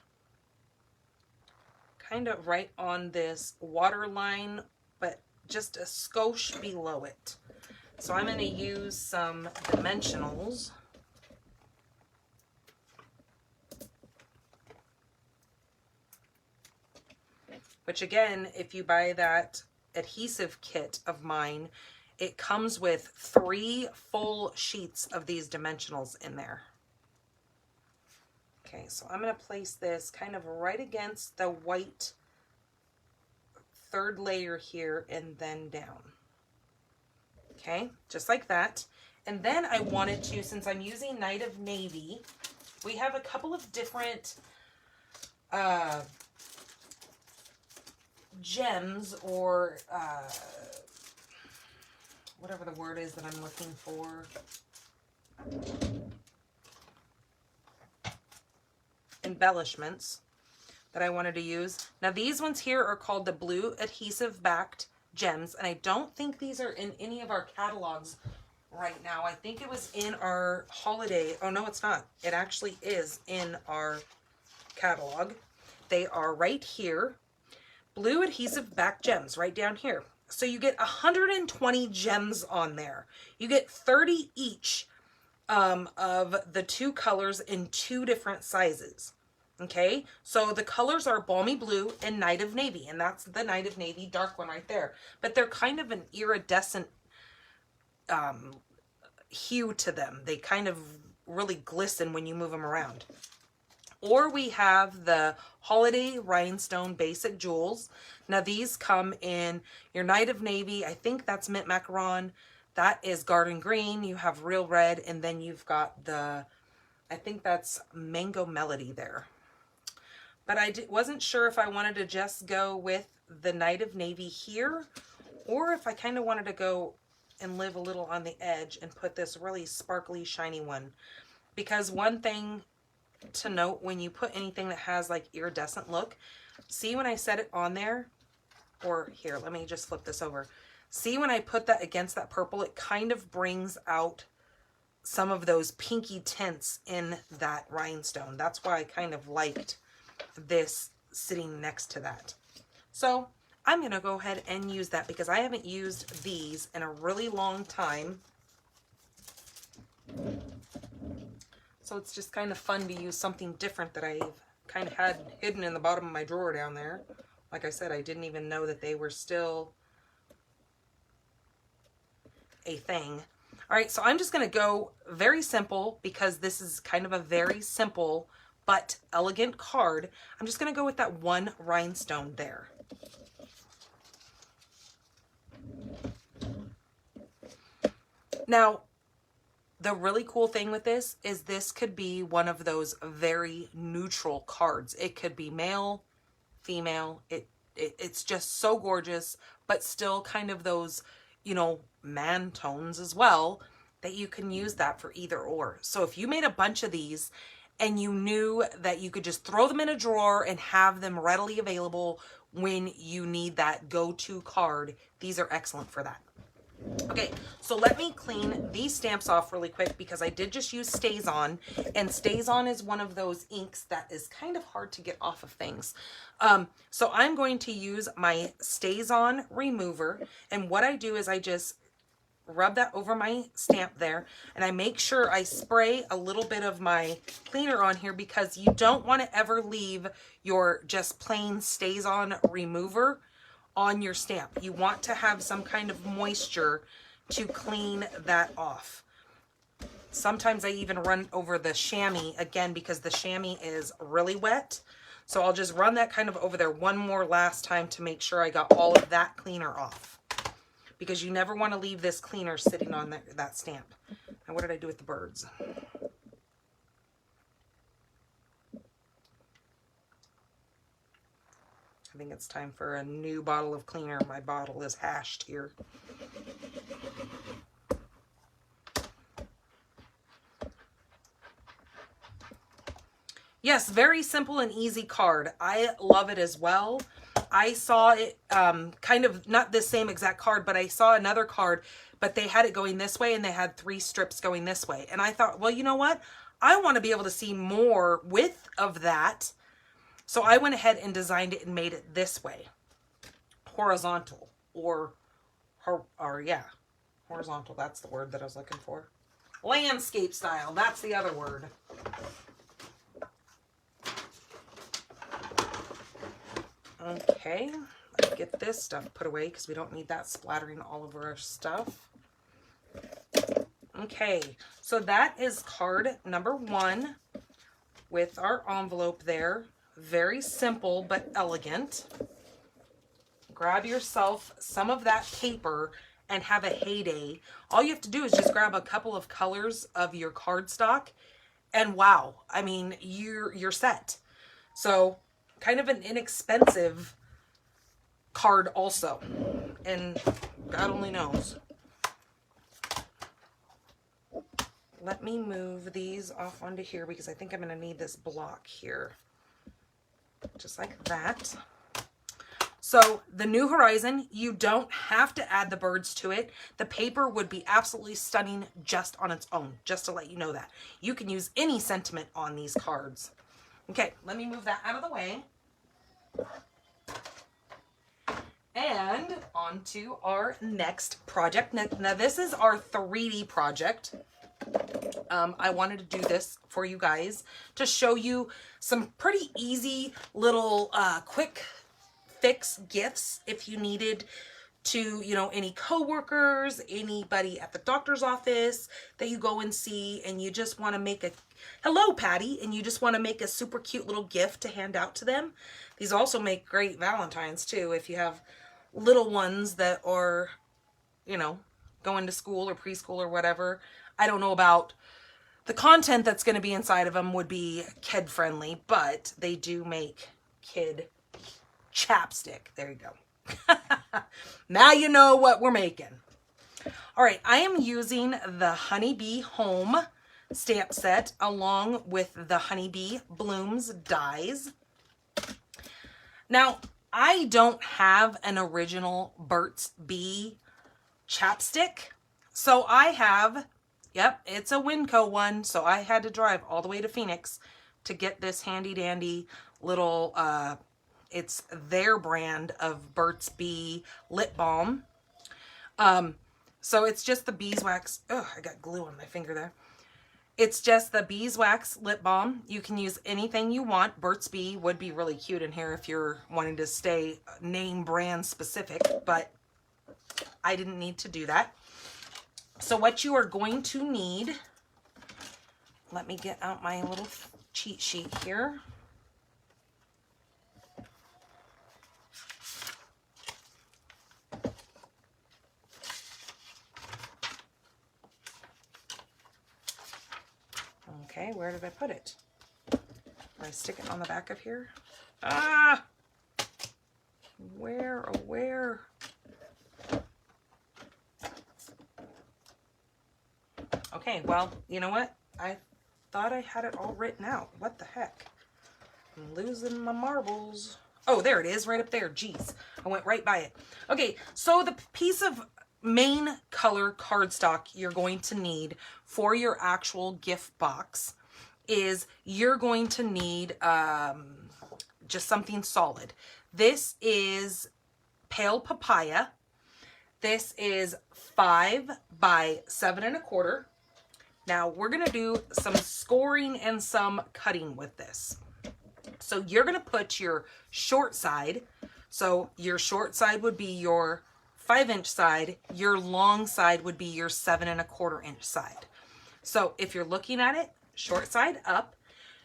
kind of right on this water line, but just a skosh below it. So I'm going to use some dimensionals. Which again, if you buy that adhesive kit of mine, it comes with 3 full sheets of these dimensionals in there. Okay, so I'm going to place this kind of right against the white 3rd layer here and then down. Okay, just like that. And then I wanted to, since I'm using Night of Navy, we have a couple of different gems or whatever the word is that I'm looking for. Embellishments that I wanted to use. Now these ones here are called the blue adhesive backed gems, and I don't think these are in any of our catalogs right now. I think it was in our holiday. Oh no, it's not. It actually is in our catalog. They are right here. Blue adhesive backed gems right down here. So you get 120 gems on there. You get 30 each of the 2 colors in 2 different sizes. Okay, so the colors are Balmy Blue and Night of Navy, and that's the Night of Navy dark one right there. But they're kind of an iridescent hue to them. They kind of really glisten when you move them around. Or we have the Holiday Rhinestone Basic Jewels. Now these come in your Night of Navy. I think that's Mint Macaron. That is Garden Green. You have Real Red. And then you've got the, I think that's Mango Melody there. But I wasn't sure if I wanted to just go with the Night of Navy here, or if I kind of wanted to go and live a little on the edge and put this really sparkly, shiny one. Because one thing to note when you put anything that has like iridescent look, see when I set it on there, or here, let me just flip this over. See when I put that against that purple, it kind of brings out some of those pinky tints in that rhinestone. That's why I kind of liked this sitting next to that. So I'm going to go ahead and use that because I haven't used these in a really long time. So it's just kind of fun to use something different that I've kind of had hidden in the bottom of my drawer down there. Like I said, I didn't even know that they were still a thing. All right, so I'm just going to go very simple because this is kind of a very simple but elegant card. I'm just going to go with that one rhinestone there. Now, the really cool thing with this is this could be one of those very neutral cards. It could be male, female. It's just so gorgeous, but still kind of those, you know, man tones as well, that you can use that for either or. So if you made a bunch of these and you knew that you could just throw them in a drawer and have them readily available when you need that go-to card, these are excellent for that. Okay, so let me clean these stamps off really quick because I did just use Stays On, and Stays On is one of those inks that is kind of hard to get off of things. So I'm going to use my Stays On remover, and what I do is I just rub that over my stamp there, and I make sure I spray a little bit of my cleaner on here because you don't want to ever leave your just plain Stays On remover on your stamp. You want to have some kind of moisture to clean that off. Sometimes I even run over the chamois again because the chamois is really wet. So I'll just run that kind of over there one more last time to make sure I got all of that cleaner off. Because you never want to leave this cleaner sitting on that stamp. And what did I do with the birds? I think it's time for a new bottle of cleaner. My bottle is hashed here. Yes, very simple and easy card. I love it as well. I saw it kind of not the same exact card, but I saw another card, but they had it going this way and they had 3 strips going this way. And I thought, well, you know what? I want to be able to see more width of that. So I went ahead and designed it and made it this way. Horizontal or yeah, horizontal. That's the word that I was looking for. Landscape style. That's the other word. Okay, let's get this stuff put away because we don't need that splattering all over our stuff. Okay, so that is card number 1 with our envelope there. Very simple but elegant. Grab yourself some of that paper and have a heyday. All you have to do is just grab a couple of colors of your cardstock and wow, I mean, you're set. So kind of an inexpensive card also, and God only knows. Let me move these off onto here because I think I'm going to need this block here. Just like that. So the New Horizon, you don't have to add the birds to it. The paper would be absolutely stunning just on its own, just to let you know that. You can use any sentiment on these cards. Okay, let me move that out of the way. And on to our next project. Now this is our 3D project. I wanted to do this for you guys to show you some pretty easy little quick fix gifts if you needed to, you know, any coworkers, anybody at the doctor's office that you go and see, and you just want to make a, hello Patty, and you just want to make a super cute little gift to hand out to them. These also make great Valentines too, if you have little ones that are, you know, going to school or preschool or whatever. I don't know about the content that's going to be inside of them would be kid friendly, but they do make kid chapstick. There you go. Now you know what we're making. All right, I am using the Honeybee Home stamp set along with the Honeybee Blooms dies. Now, I don't have an original Burt's Bee chapstick, so I have, yep, it's a Winco one, so I had to drive all the way to Phoenix to get this handy dandy little, it's their brand of Burt's Bee lip balm. So it's just the beeswax, oh, I got glue on my finger there. It's just the beeswax lip balm. You can use anything you want. Burt's Bee would be really cute in here if you're wanting to stay name brand specific, but I didn't need to do that. So what you are going to need, let me get out my little cheat sheet here. Okay, where did I put it? Did I stick it on the back of here? Ah! Where, oh where? Okay, well, you know what? I thought I had it all written out. What the heck? I'm losing my marbles. Oh, there it is, right up there. Jeez, I went right by it. Okay, so the piece of main color cardstock you're going to need for your actual gift box is you're going to need just something solid. This is Pale Papaya. This is 5 by 7 1/4. Now we're going to do some scoring and some cutting with this. So you're going to put your short side. So your short side would be your 5-inch side. Your long side would be your 7 1/4-inch side. So if you're looking at it, short side up,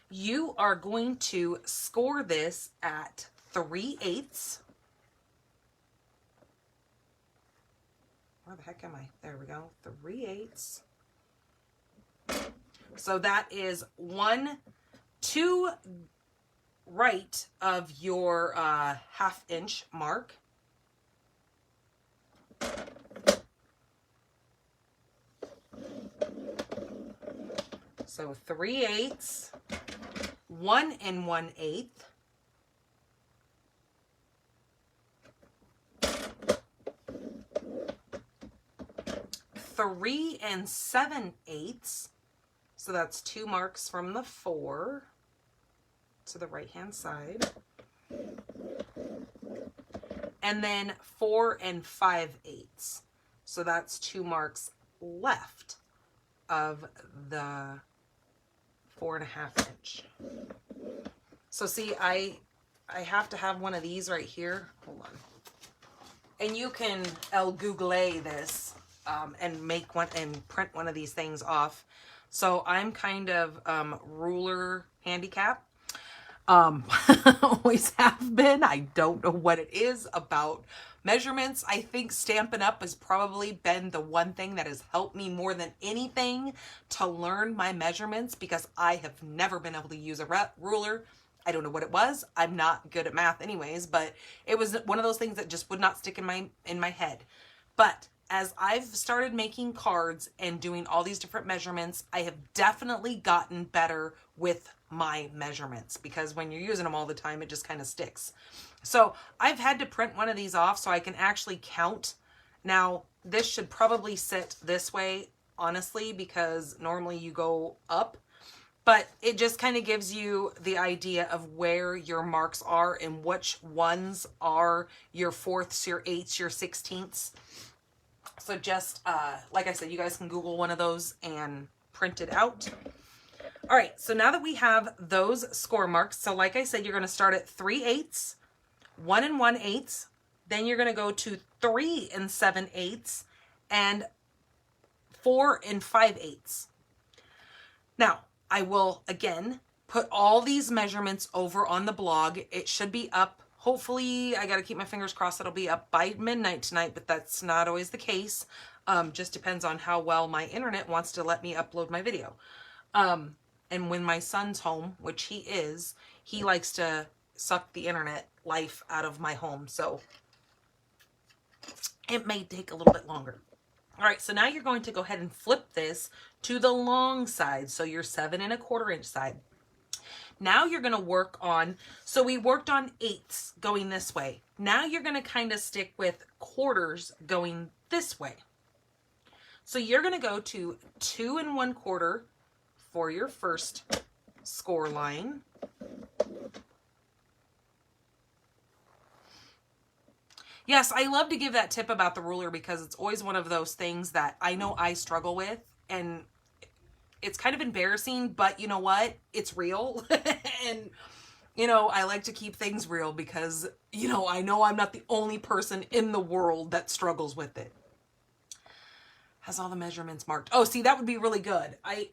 you are going to score this at 3/8. Where the heck am I? There we go. 3/8. So that is 1 to right of your 1/2 inch mark. So 3/8, 1 1/8. 3 7/8. So that's 2 marks from the 4 to the right hand side. And then 4 5/8. So that's 2 marks left of the 4 1/2 inch. So see, I have to have one of these right here. Hold on. And you can Google this and make one and print one of these things off. So I'm kind of ruler handicap. Always have been. I don't know what it is about measurements. I think Stampin' Up has probably been the one thing that has helped me more than anything to learn my measurements, because I have never been able to use a ruler. I don't know what it was. I'm not good at math anyways, but it was one of those things that just would not stick in my head. But as I've started making cards and doing all these different measurements, I have definitely gotten better with my measurements, because when you're using them all the time, it just kind of sticks. So I've had to print one of these off so I can actually count. Now, this should probably sit this way, honestly, because normally you go up, but it just kind of gives you the idea of where your marks are and which ones are your 4ths, your 8ths, your 16ths. So just, like I said, you guys can Google one of those and print it out. All right, so now that we have those score marks, so like I said, you're going to start at 3/8, 1 1/8, Then you're going to go to 3 7/8 and 4 5/8. Now, I will, again, put all these measurements over on the blog. It should be up. Hopefully, I got to keep my fingers crossed it'll be up by midnight tonight, but that's not always the case. Just depends on how well my internet wants to let me upload my video. And when my son's home, which he is, he likes to suck the internet life out of my home. So it may take a little bit longer. All right, so now you're going to go ahead and flip this to the long side. So your 7 1/4 inch side. Now you're going to work on, so we worked on 8ths going this way. Now you're going to kind of stick with quarters going this way. So you're going to go to 2 1/4 for your first score line. Yes, I love to give that tip about the ruler because it's always one of those things that I know I struggle with, and it's kind of embarrassing, but you know what? It's real. And, you know, I like to keep things real because, you know I'm not the only person in the world that struggles with it. Has all the measurements marked. Oh, see, that would be really good. I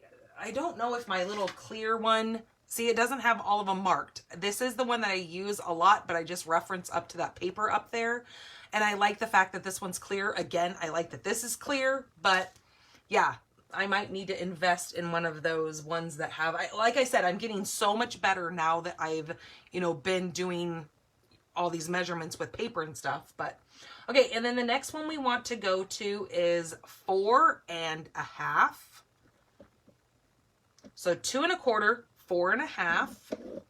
don't know if my little clear one, see, it doesn't have all of them marked. This is the one that I use a lot, but I just reference up to that paper up there. And I like the fact that this one's clear. Again, I like that this is clear, but yeah, I might need to invest in one of those ones that have, like I said, I'm getting so much better now that I've, been doing all these measurements with paper and stuff. But okay, and then the next one we want to go to is 4 1/2. So 2 1/4, 4 1/2.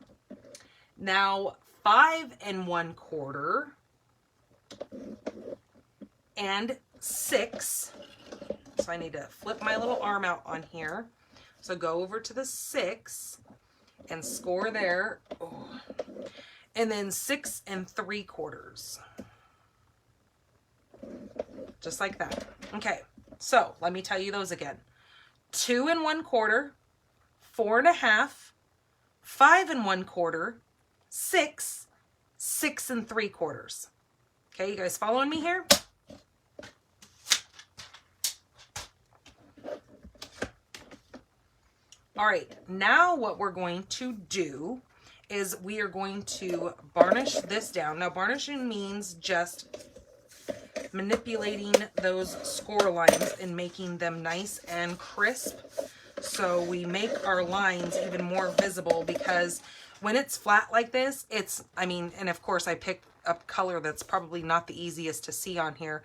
Now 5 1/4 and 6. So I need to flip my little arm out on here. So go over to the 6 and score there. Oh. And then 6 3/4. Just like that. Okay, so let me tell you those again. 2 1/4, 4 1/2, 5 1/4, 6, 6 3/4. Okay, you guys following me here? All right, now what we're going to do is we are going to varnish this down. Now, varnishing means just manipulating those score lines and making them nice and crisp. So we make our lines even more visible, because when it's flat like this, and of course I picked a color that's probably not the easiest to see on here,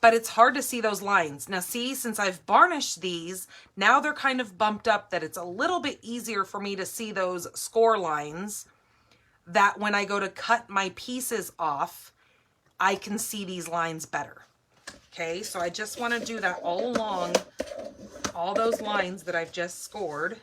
but it's hard to see those lines. Now see, since I've varnished these, now they're kind of bumped up that it's a little bit easier for me to see those score lines, that when I go to cut my pieces off, I can see these lines better. Okay, so I just want to do that all along, all those lines that I've just scored.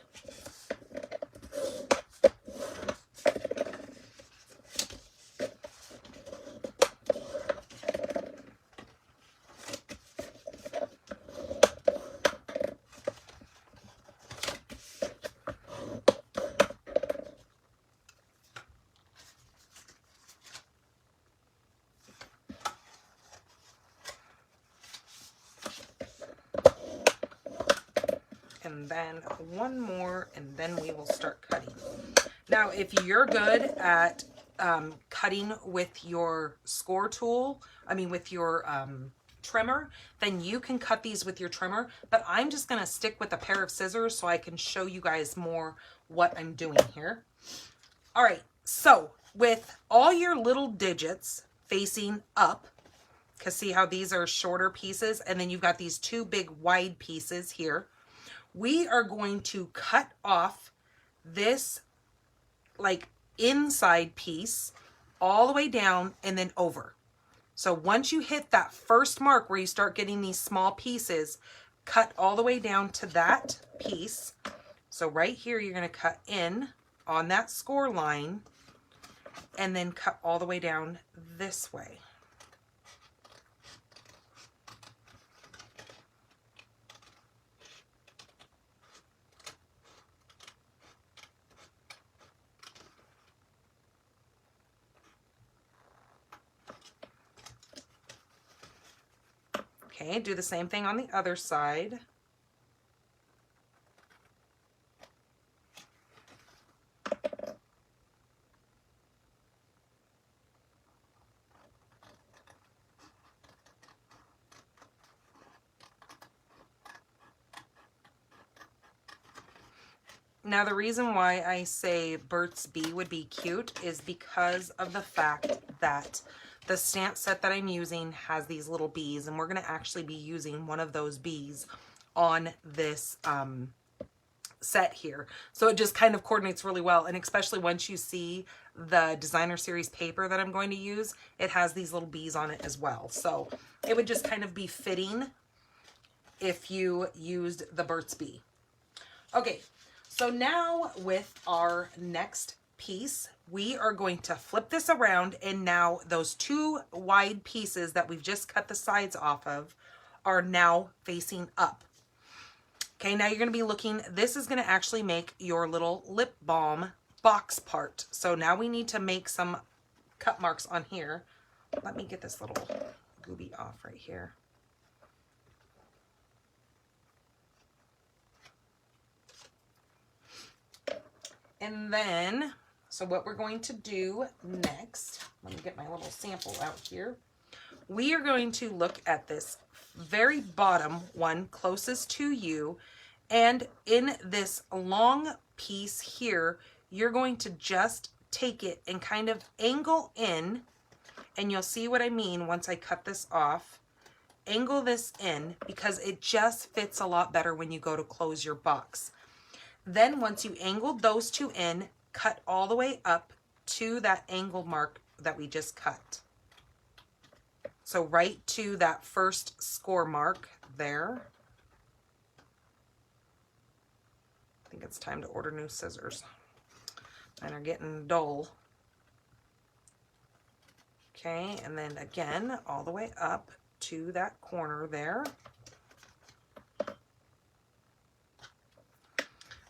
And then one more, and then we will start cutting. Now, if you're good at cutting with your score tool, with your trimmer, then you can cut these with your trimmer, but I'm just going to stick with a pair of scissors so I can show you guys more what I'm doing here. All right, so with all your little digits facing up, because see how these are shorter pieces, and then you've got these two big wide pieces here, we are going to cut off this like inside piece all the way down and then over. So once you hit that first mark where you start getting these small pieces, cut all the way down to that piece. So right here, you're going to cut in on that score line and then cut all the way down this way. Okay, do the same thing on the other side. Now, the reason why I say Burt's Bee would be cute is because of the fact that the stamp set that I'm using has these little bees, and we're going to actually be using one of those bees on this set here. So it just kind of coordinates really well, and especially once you see the designer series paper that I'm going to use, it has these little bees on it as well. So it would just kind of be fitting if you used the Burt's Bee. Okay. So now with our next piece, we are going to flip this around, and now those two wide pieces that we've just cut the sides off of are now facing up. Okay, now you're going to be looking, this is going to actually make your little lip balm box part. So now we need to make some cut marks on here. Let me get this little goobie off right here. And then, so what we're going to do next, let me get my little sample out here. We are going to look at this very bottom one closest to you. And in this long piece here, you're going to just take it and kind of angle in. And you'll see what I mean once I cut this off. Angle this in because it just fits a lot better when you go to close your box. Then once you angled those two in, cut all the way up to that angle mark that we just cut. So right to that first score mark there. I think it's time to order new scissors. Mine are getting dull. Okay, and then again, all the way up to that corner there.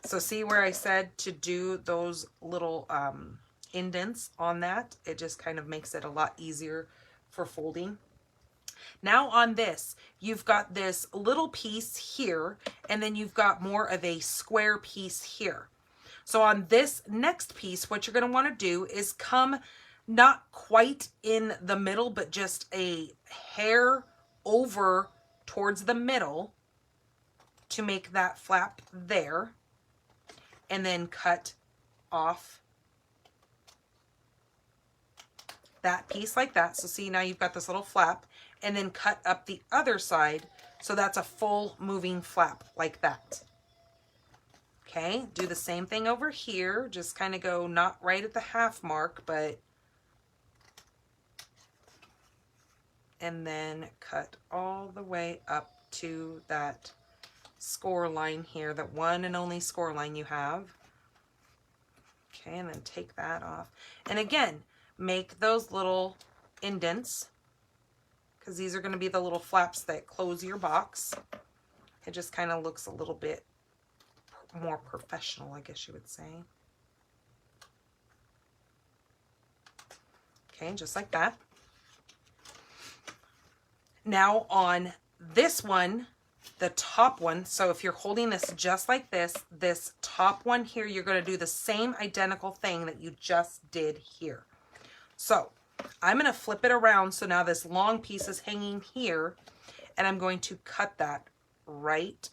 So see where I said to do those little indents on that? It just kind of makes it a lot easier for folding. Now on this, you've got this little piece here, and then you've got more of a square piece here. So on this next piece, what you're going to want to do is come not quite in the middle, but just a hair over towards the middle to make that flap there. And then cut off that piece like that. So see, now you've got this little flap, and then cut up the other side. So that's a full moving flap like that. Okay, do the same thing over here. Just kind of go not right at the half mark, but, and then cut all the way up to that score line here, that one and only score line you have. Okay, and then take that off. And again, make those little indents, because these are going to be the little flaps that close your box. It just kind of looks a little bit more professional, I guess you would say. Okay, just like that. Now on this one, the top one, so if you're holding this just like this top one here, you're going to do the same identical thing that you just did here. So I'm going to flip it around, so now this long piece is hanging here, and I'm going to cut that right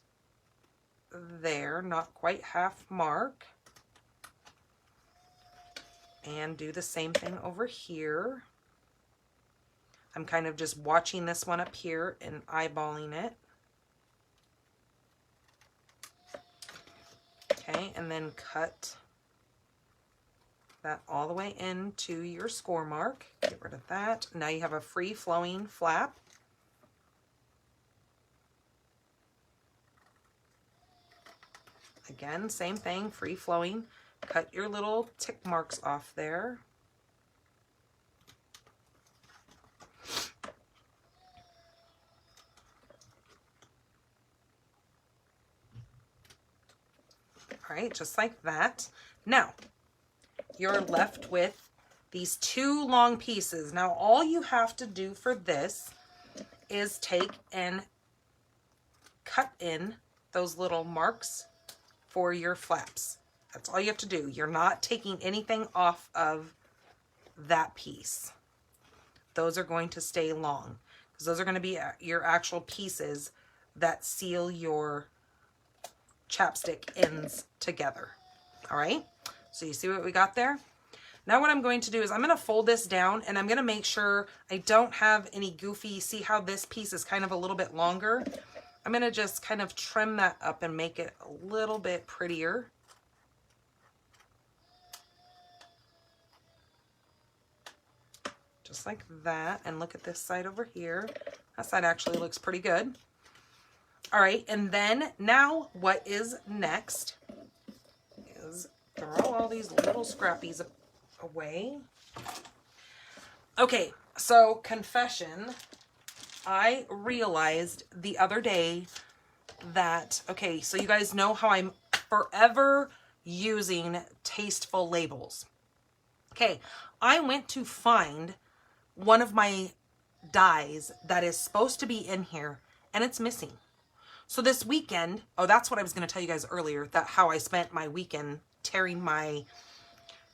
there, not quite half mark, and do the same thing over here. I'm kind of just watching this one up here and eyeballing it. Okay, and then cut that all the way into your score mark. Get rid of that. Now you have a free flowing flap. Again, same thing, free flowing. Cut your little tick marks off there. All right, just like that. Now, you're left with these two long pieces. Now, all you have to do for this is take and cut in those little marks for your flaps. That's all you have to do. You're not taking anything off of that piece. Those are going to stay long because those are going to be your actual pieces that seal your chapstick ends together. All right, so you see what we got there? Now what I'm going to do is I'm going to fold this down and I'm going to make sure I don't have any goofy, see how this piece is kind of a little bit longer? I'm going to just kind of trim that up and make it a little bit prettier. Just like that. And look at this side over here. That side actually looks pretty good. All right, and then now what is next is throw all these little scrappies away. Okay, so confession, I realized the other day that, okay, so you guys know how I'm forever using tasteful labels. Okay, I went to find one of my dies that is supposed to be in here and it's missing. So this weekend, oh, that's what I was going to tell you guys earlier, that how I spent my weekend tearing my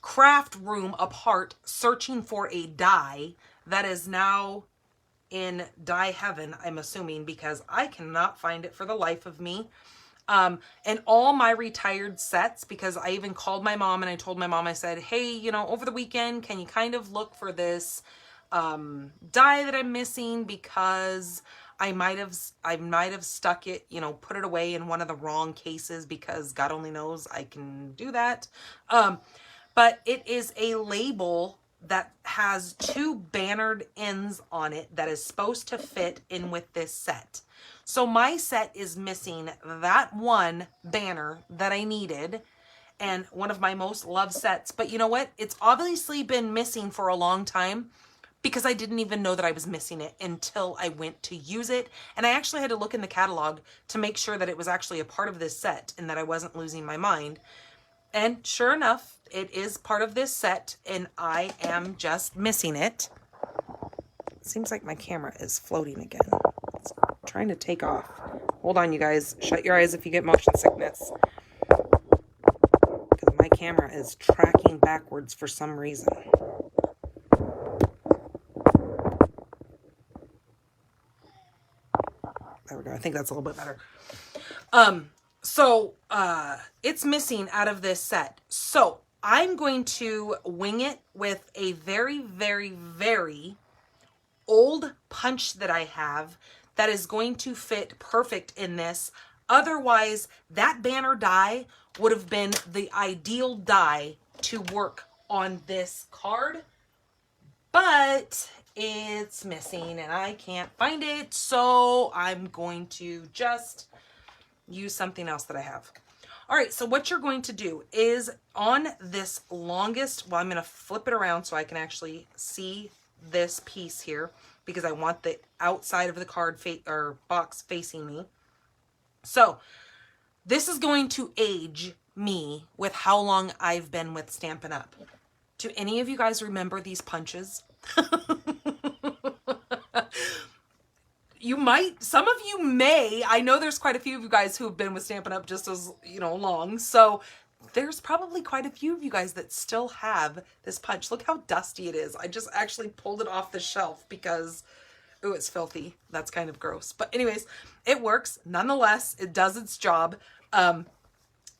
craft room apart searching for a die that is now in die heaven, I'm assuming, because I cannot find it for the life of me. And all my retired sets, because I even called my mom and I told my mom, I said, hey, you know, over the weekend, can you kind of look for this die that I'm missing, because I might have stuck it, you know, put it away in one of the wrong cases, because God only knows I can do that. But it is a label that has two bannered ends on it that is supposed to fit in with this set. So my set is missing that one banner that I needed, and one of my most loved sets. But you know what? It's obviously been missing for a long time, because I didn't even know that I was missing it until I went to use it. And I actually had to look in the catalog to make sure that it was actually a part of this set and that I wasn't losing my mind. And sure enough, it is part of this set and I am just missing it. It seems like my camera is floating again. It's trying to take off. Hold on, you guys. Shut your eyes if you get motion sickness. Because my camera is tracking backwards for some reason. There we go. I think that's a little bit better. So it's missing out of this set. So I'm going to wing it with a very, very, very old punch that I have that is going to fit perfect in this. Otherwise, that banner die would have been the ideal die to work on this card. But it's missing and I can't find it, so I'm going to just use something else that I have. All right, so what you're going to do is on this longest, well, I'm going to flip it around so I can actually see this piece here, because I want the outside of the card or box facing me. So this is going to age me with how long I've been with Stampin' Up. Do any of you guys remember these punches? You might, some of you may. I know there's quite a few of you guys who have been with Stampin' Up just as, you know, long. So there's probably quite a few of you guys that still have this punch. Look how dusty it is. I just actually pulled it off the shelf because, ooh, it's filthy. That's kind of gross. But anyways, it works. Nonetheless, it does its job.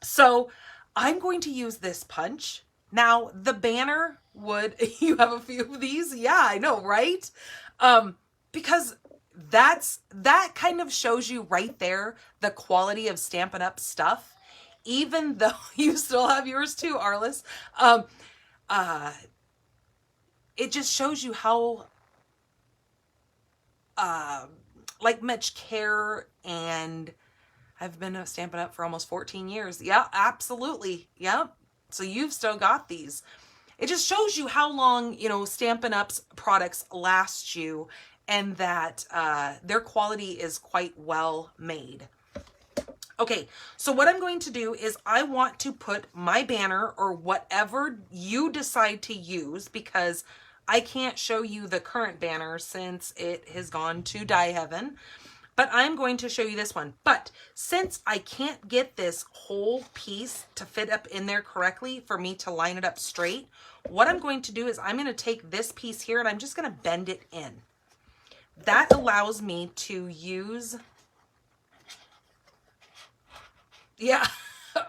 So I'm going to use this punch. Now, the banner would, you have a few of these? Yeah, I know, right? Because that kind of shows you right there the quality of Stampin' Up stuff, even though you still have yours too, Arliss. It just shows you how like much care, and I've been a Stampin' Up for almost 14 years. Yeah, absolutely. Yeah. So you've still got these. It just shows you how long, you know, Stampin' Up's products last you, and that their quality is quite well made. Okay, so what I'm going to do is I want to put my banner, or whatever you decide to use, because I can't show you the current banner since it has gone to die heaven, but I'm going to show you this one. But since I can't get this whole piece to fit up in there correctly for me to line it up straight, what I'm going to do is I'm going to take this piece here and I'm just going to bend it in. That allows me to use, yeah,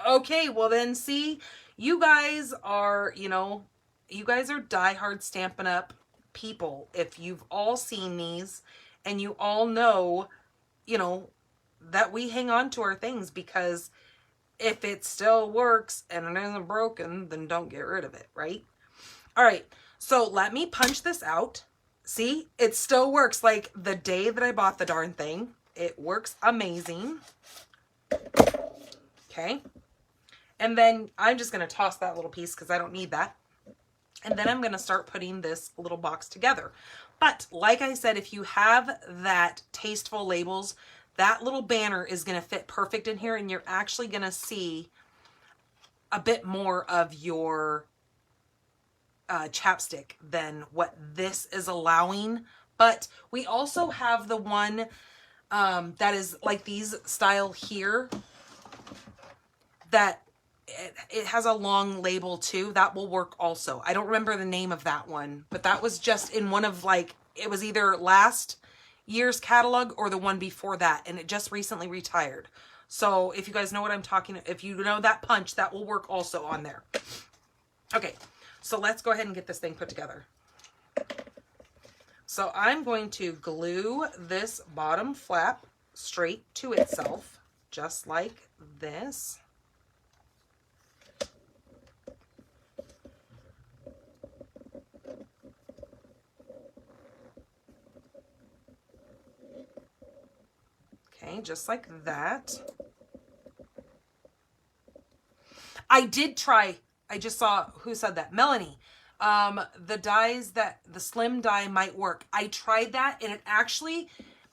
okay, well then see, you guys are, you know, you guys are diehard Stampin' Up people. If you've all seen these and you all know, you know, that we hang on to our things, because if it still works and it isn't broken, then don't get rid of it, right? All right, so let me punch this out. See, it still works like the day that I bought the darn thing. It works amazing. Okay. And then I'm just going to toss that little piece because I don't need that. And then I'm going to start putting this little box together. But like I said, if you have that Tasteful Labels, that little banner is going to fit perfect in here, and you're actually going to see a bit more of your chapstick than what this is allowing. But we also have the one that is like these style here, that it has a long label too. That will work also. I don't remember the name of that one, but that was just in one of, like, it was either last year's catalog or the one before that, and it just recently retired. So if you guys know what I'm talking, if you know that punch, that will work also on there. Okay, so let's go ahead and get this thing put together. So I'm going to glue this bottom flap straight to itself, just like this. Okay, just like that. I did try, I just saw, who said that? Melanie. The dies that, the slim die might work. I tried that and it actually,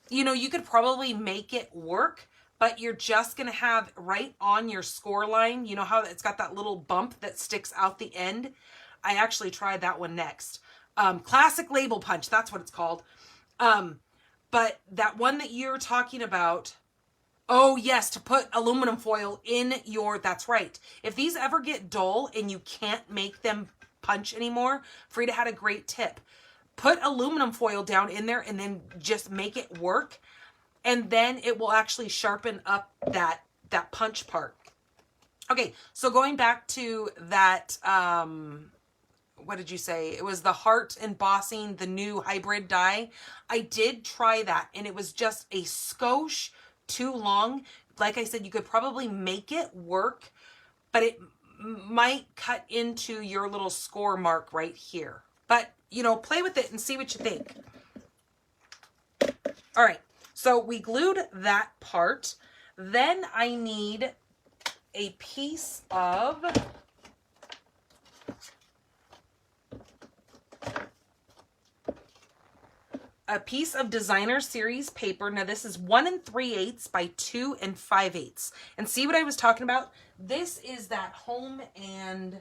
you know, you could probably make it work, but you're just going to have right on your score line, you know how it's got that little bump that sticks out the end? I actually tried that one next. Classic label punch, that's what it's called. But that one that you're talking about, oh yes, to put aluminum foil in your, that's right. If these ever get dull and you can't make them punch anymore, Frida had a great tip. Put aluminum foil down in there and then just make it work. And then it will actually sharpen up that punch part. Okay, so going back to that, what did you say? It was the heart embossing, the new hybrid die. I did try that and it was just a skosh too long. Like I said, you could probably make it work, but it might cut into your little score mark right here. But, you know, play with it and see what you think. All right, so we glued that part. Then I need a piece of Designer Series paper. Now this is 1 3/8 by 2 5/8. And see what I was talking about? This is that home, and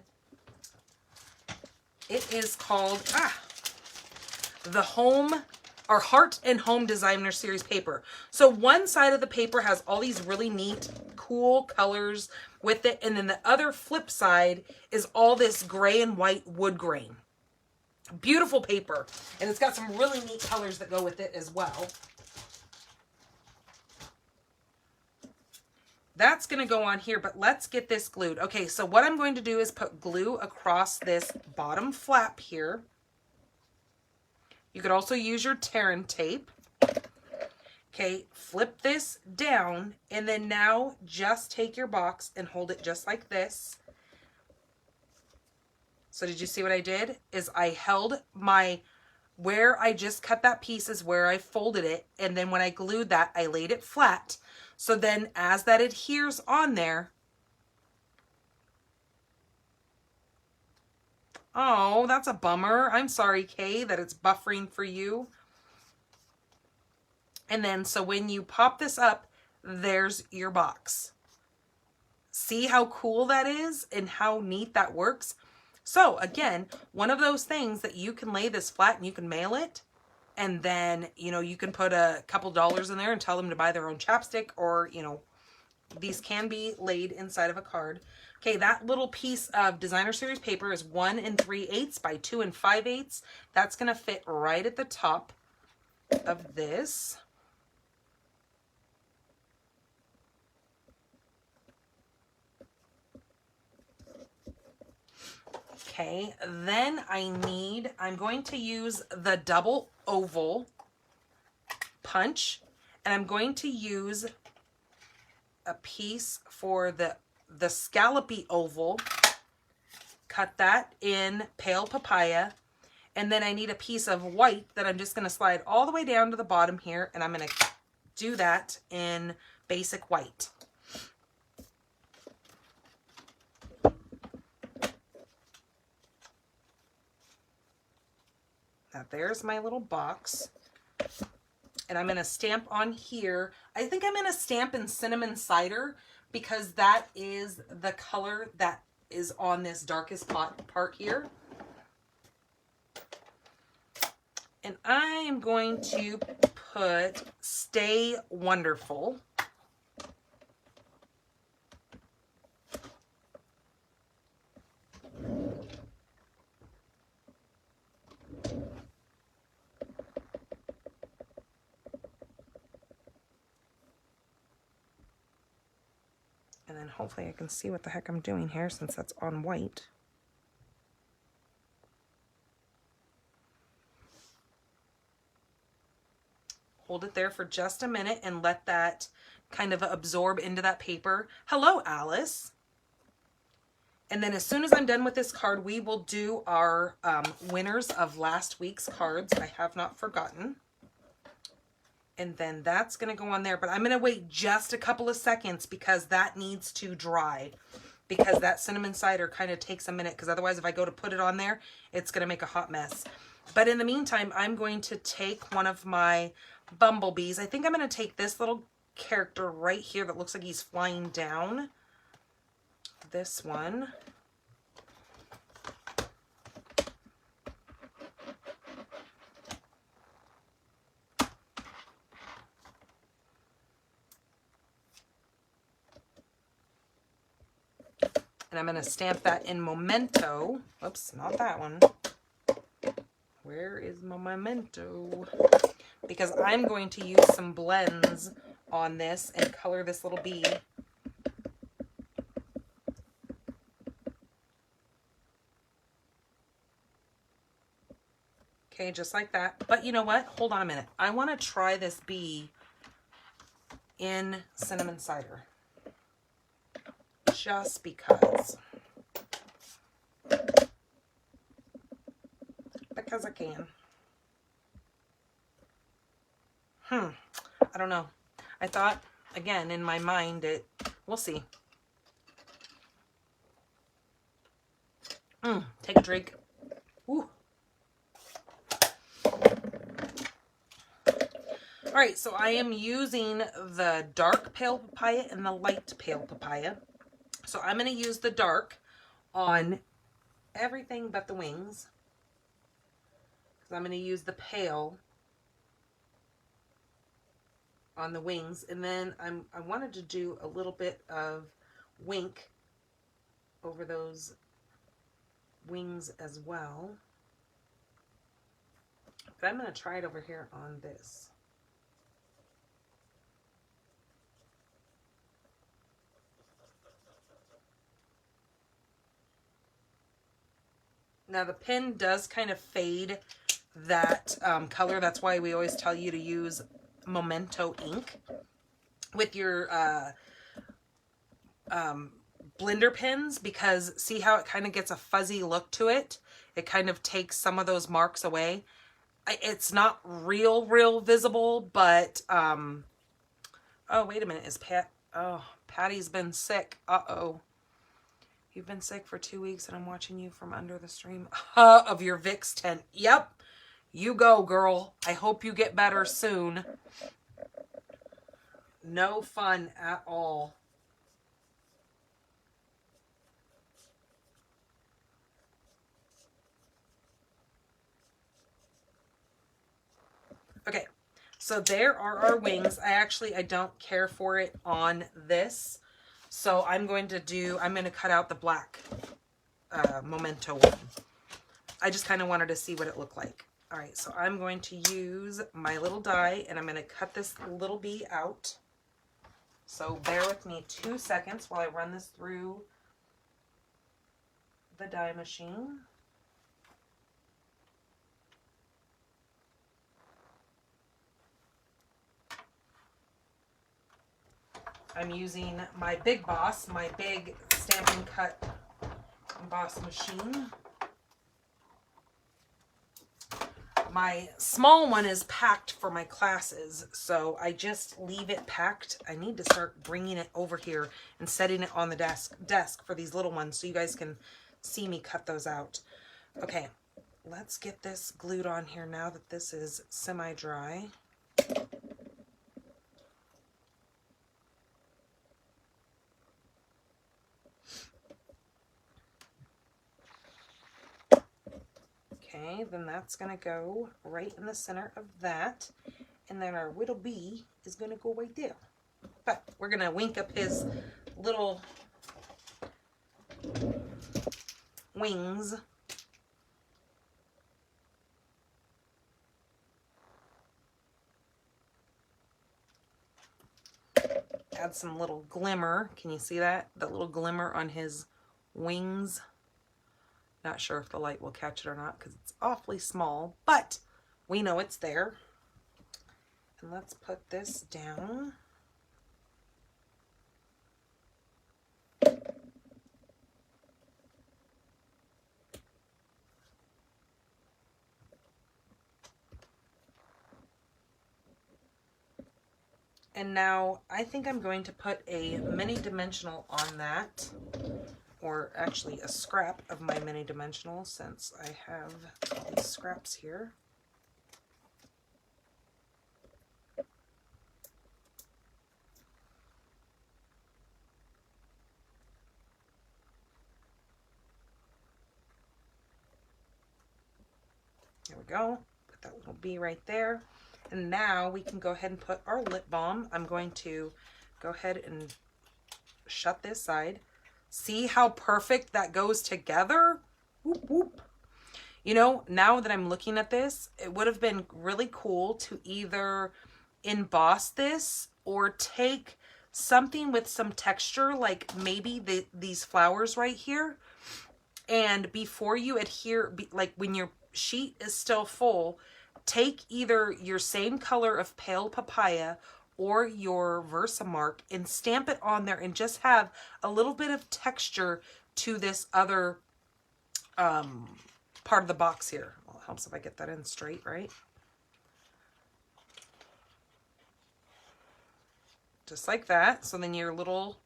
it is called the Home or Heart and Home Designer Series paper. So one side of the paper has all these really neat, cool colors with it, and then the other flip side is all this gray and white wood grain. Beautiful paper, and it's got some really neat colors that go with it as well. That's going to go on here, but let's get this glued. Okay, so what I'm going to do is put glue across this bottom flap here. You could also use your tear and tape. Okay, flip this down, and then now just take your box and hold it just like this. So did you see what I did? Is I held my, where I just cut that piece is where I folded it. And then when I glued that, I laid it flat. So then as that adheres on there, oh, that's a bummer. I'm sorry, Kay, that it's buffering for you. And then, so when you pop this up, there's your box. See how cool that is and how neat that works? So again, one of those things that you can lay this flat and you can mail it. And then, you know, you can put a couple dollars in there and tell them to buy their own chapstick, or, you know, these can be laid inside of a card. Okay, that little piece of designer series paper is 1 3/8 by 2 5/8. That's going to fit right at the top of this. Okay, then I'm going to use the double oval punch, and I'm going to use a piece for the scallopy oval. Cut that in pale papaya, and then I need a piece of white that I'm just going to slide all the way down to the bottom here, and I'm going to do that in basic white. Now there's my little box. And I'm going to stamp on here. I think I'm going to stamp in cinnamon cider because that is the color that is on this darkest part here. And I am going to put Stay Wonderful. And then hopefully I can see what the heck I'm doing here since that's on white. Hold it there for just a minute and let that kind of absorb into that paper. Hello, Alice. And then as soon as I'm done with this card, we will do our winners of last week's cards. I have not forgotten. And then that's going to go on there. But I'm going to wait just a couple of seconds because that needs to dry. Because that cinnamon cider kind of takes a minute. Because otherwise, if I go to put it on there, it's going to make a hot mess. But in the meantime, I'm going to take one of my bumblebees. I think I'm going to take this little character right here that looks like he's flying down. This one. And I'm going to stamp that in Memento. Oops, not that one. Where is my Memento? Because I'm going to use some blends on this and color this little bee. Okay, just like that. But you know what? Hold on a minute. I want to try this bee in cinnamon cider. Just because. Because I can. I don't know. I thought, again, in my mind, we'll see. Take a drink. Ooh. All right, so I am using the dark pale papaya and the light pale papaya. So I'm going to use the dark on everything but the wings. Because I'm going to use the pale on the wings. And then I wanted to do a little bit of wink over those wings as well. But I'm going to try it over here on this. Now the pen does kind of fade that color. That's why we always tell you to use Memento ink with your blender pens, because see how it kind of gets a fuzzy look to it? It kind of takes some of those marks away. It's not real visible, but oh, wait a minute, is Patty's been sick. Uh-oh. You've been sick for 2 weeks and I'm watching you from under the stream of your Vicks tent. Yep. You go, girl. I hope you get better soon. No fun at all. Okay, so there are our wings. I don't care for it on this. So I'm going to cut out the black Memento one. I just kind of wanted to see what it looked like. All right, so I'm going to use my little die and I'm going to cut this little bee out. So bear with me 2 seconds while I run this through the die machine. I'm using my Big Boss, my big Stampin' Cut Boss machine. My small one is packed for my classes, so I just leave it packed. I need to start bringing it over here and setting it on the desk for these little ones so you guys can see me cut those out. Okay, let's get this glued on here now that this is semi-dry. Okay, then that's going to go right in the center of that. And then our little bee is going to go right there. But we're going to wink up his little wings. Add some little glimmer. Can you see that? That little glimmer on his wings. Not sure if the light will catch it or not because it's awfully small, but we know it's there. And let's put this down. And now I think I'm going to put a mini dimensional on that. Or actually a scrap of my mini dimensional since I have all these scraps here. There we go. Put that little bee right there. And now we can go ahead and put our lip balm. I'm going to go ahead and shut this side. See how perfect that goes together? Whoop, whoop. You know, now that I'm looking at this, it would have been really cool to either emboss this or take something with some texture, like maybe these flowers right here. And before you adhere, like when your sheet is still full, take either your same color of pale papaya or your Versamark and stamp it on there and just have a little bit of texture to this other part of the box here. Well, it helps if I get that in straight, right? Just like that. So then your little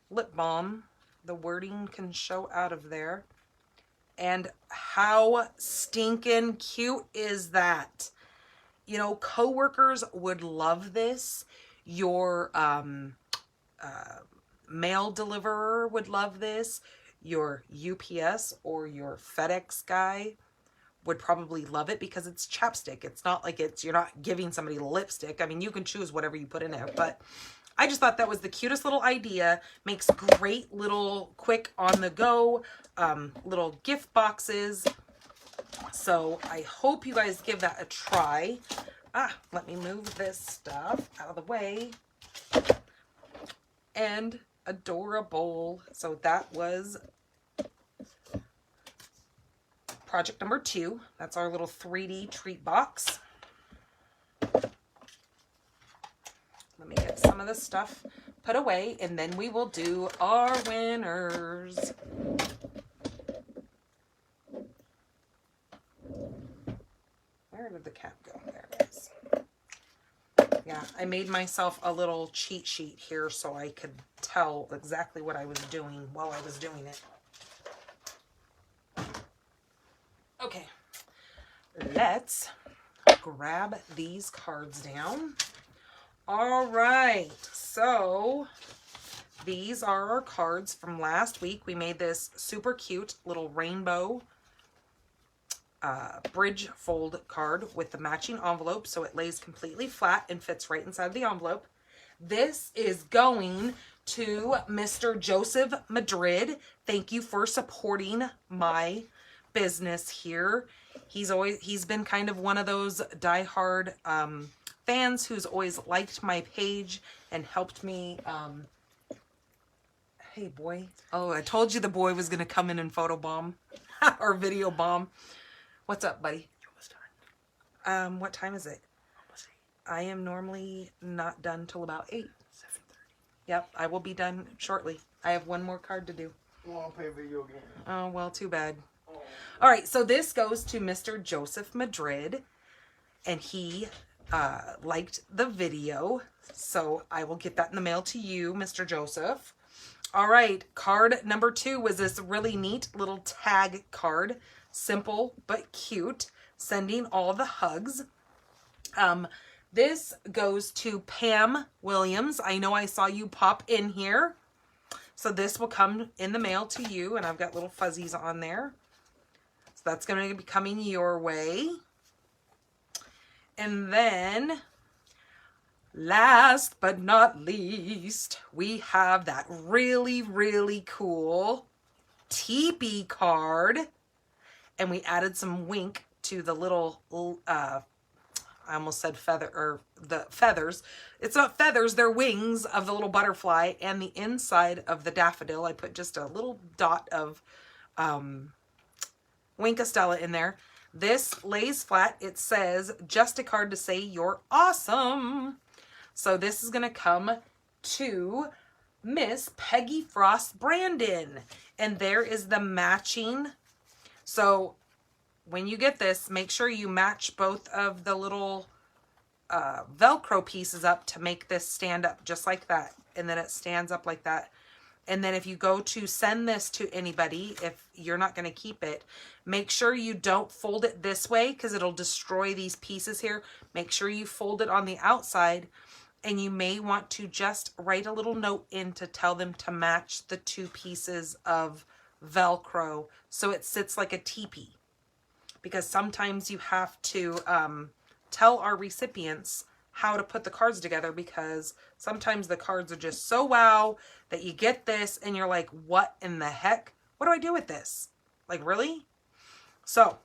lip balm, the wording can show out of there. And how stinking cute is that? You know, coworkers would love this. Your mail deliverer would love this. Your UPS or your FedEx guy would probably love it because it's chapstick. It's not like you're not giving somebody lipstick. I mean, you can choose whatever you put in there, but I just thought that was the cutest little idea. Makes great little quick on the go little gift boxes. So I hope you guys give that a try. Let me move this stuff out of the way. And adorable. So that was project number 2. That's our little 3D treat box. Let me get some of this stuff put away and then we will do our winners. Where did the cap go? There it is. Yeah, I made myself a little cheat sheet here so I could tell exactly what I was doing while I was doing it. Okay, let's grab these cards down. All right, so these are our cards from last week. We made this super cute little rainbow bridge fold card with the matching envelope, so it lays completely flat and fits right inside of the envelope. This is going to Mr. Joseph Madrid. Thank you for supporting my business here. He's been kind of one of those diehard fans who's always liked my page and helped me. Hey boy. Oh, I told you the boy was gonna come in and photo bomb or video bomb. What's up, buddy? Almost done. What time is it? Almost 8. I am normally not done till about 8. 7:30. Yep, I will be done shortly. I have one more card to do. I want to play a video game. Oh, well, too bad. Oh. All right, so this goes to Mr. Joseph Madrid, and he liked the video, so I will get that in the mail to you, Mr. Joseph. All right, card number 2 was this really neat little tag card. Simple but cute. Sending all the hugs. This goes to Pam Williams. I know I saw you pop in here. So this will come in the mail to you, and I've got little fuzzies on there. So that's going to be coming your way. And then, last but not least, we have that really, really cool teepee card. And we added some wink to the little, I almost said feather, or the feathers. It's not feathers, they're wings of the little butterfly, and the inside of the daffodil. I put just a little dot of Winkastella in there. This lays flat. It says, just a card to say you're awesome. So this is going to come to Miss Peggy Frost Brandon. And there is the matching. So when you get this, make sure you match both of the little Velcro pieces up to make this stand up just like that. And then it stands up like that. And then if you go to send this to anybody, if you're not going to keep it, make sure you don't fold it this way because it'll destroy these pieces here. Make sure you fold it on the outside, and you may want to just write a little note in to tell them to match the 2 pieces of Velcro so it sits like a teepee. Because sometimes you have to tell our recipients how to put the cards together, because sometimes the cards are just so wow that you get this and you're like, what in the heck? What do I do with this? Like, really? So,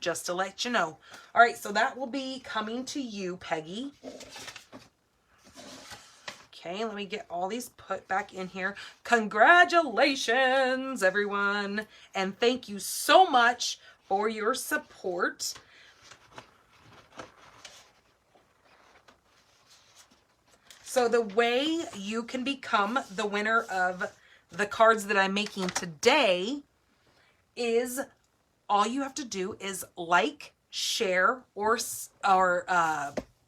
just to let you know. All right, so that will be coming to you, Peggy. Okay, let me get all these put back in here. Congratulations, everyone. And thank you so much for your support. So the way you can become the winner of the cards that I'm making today is all you have to do is like, share, or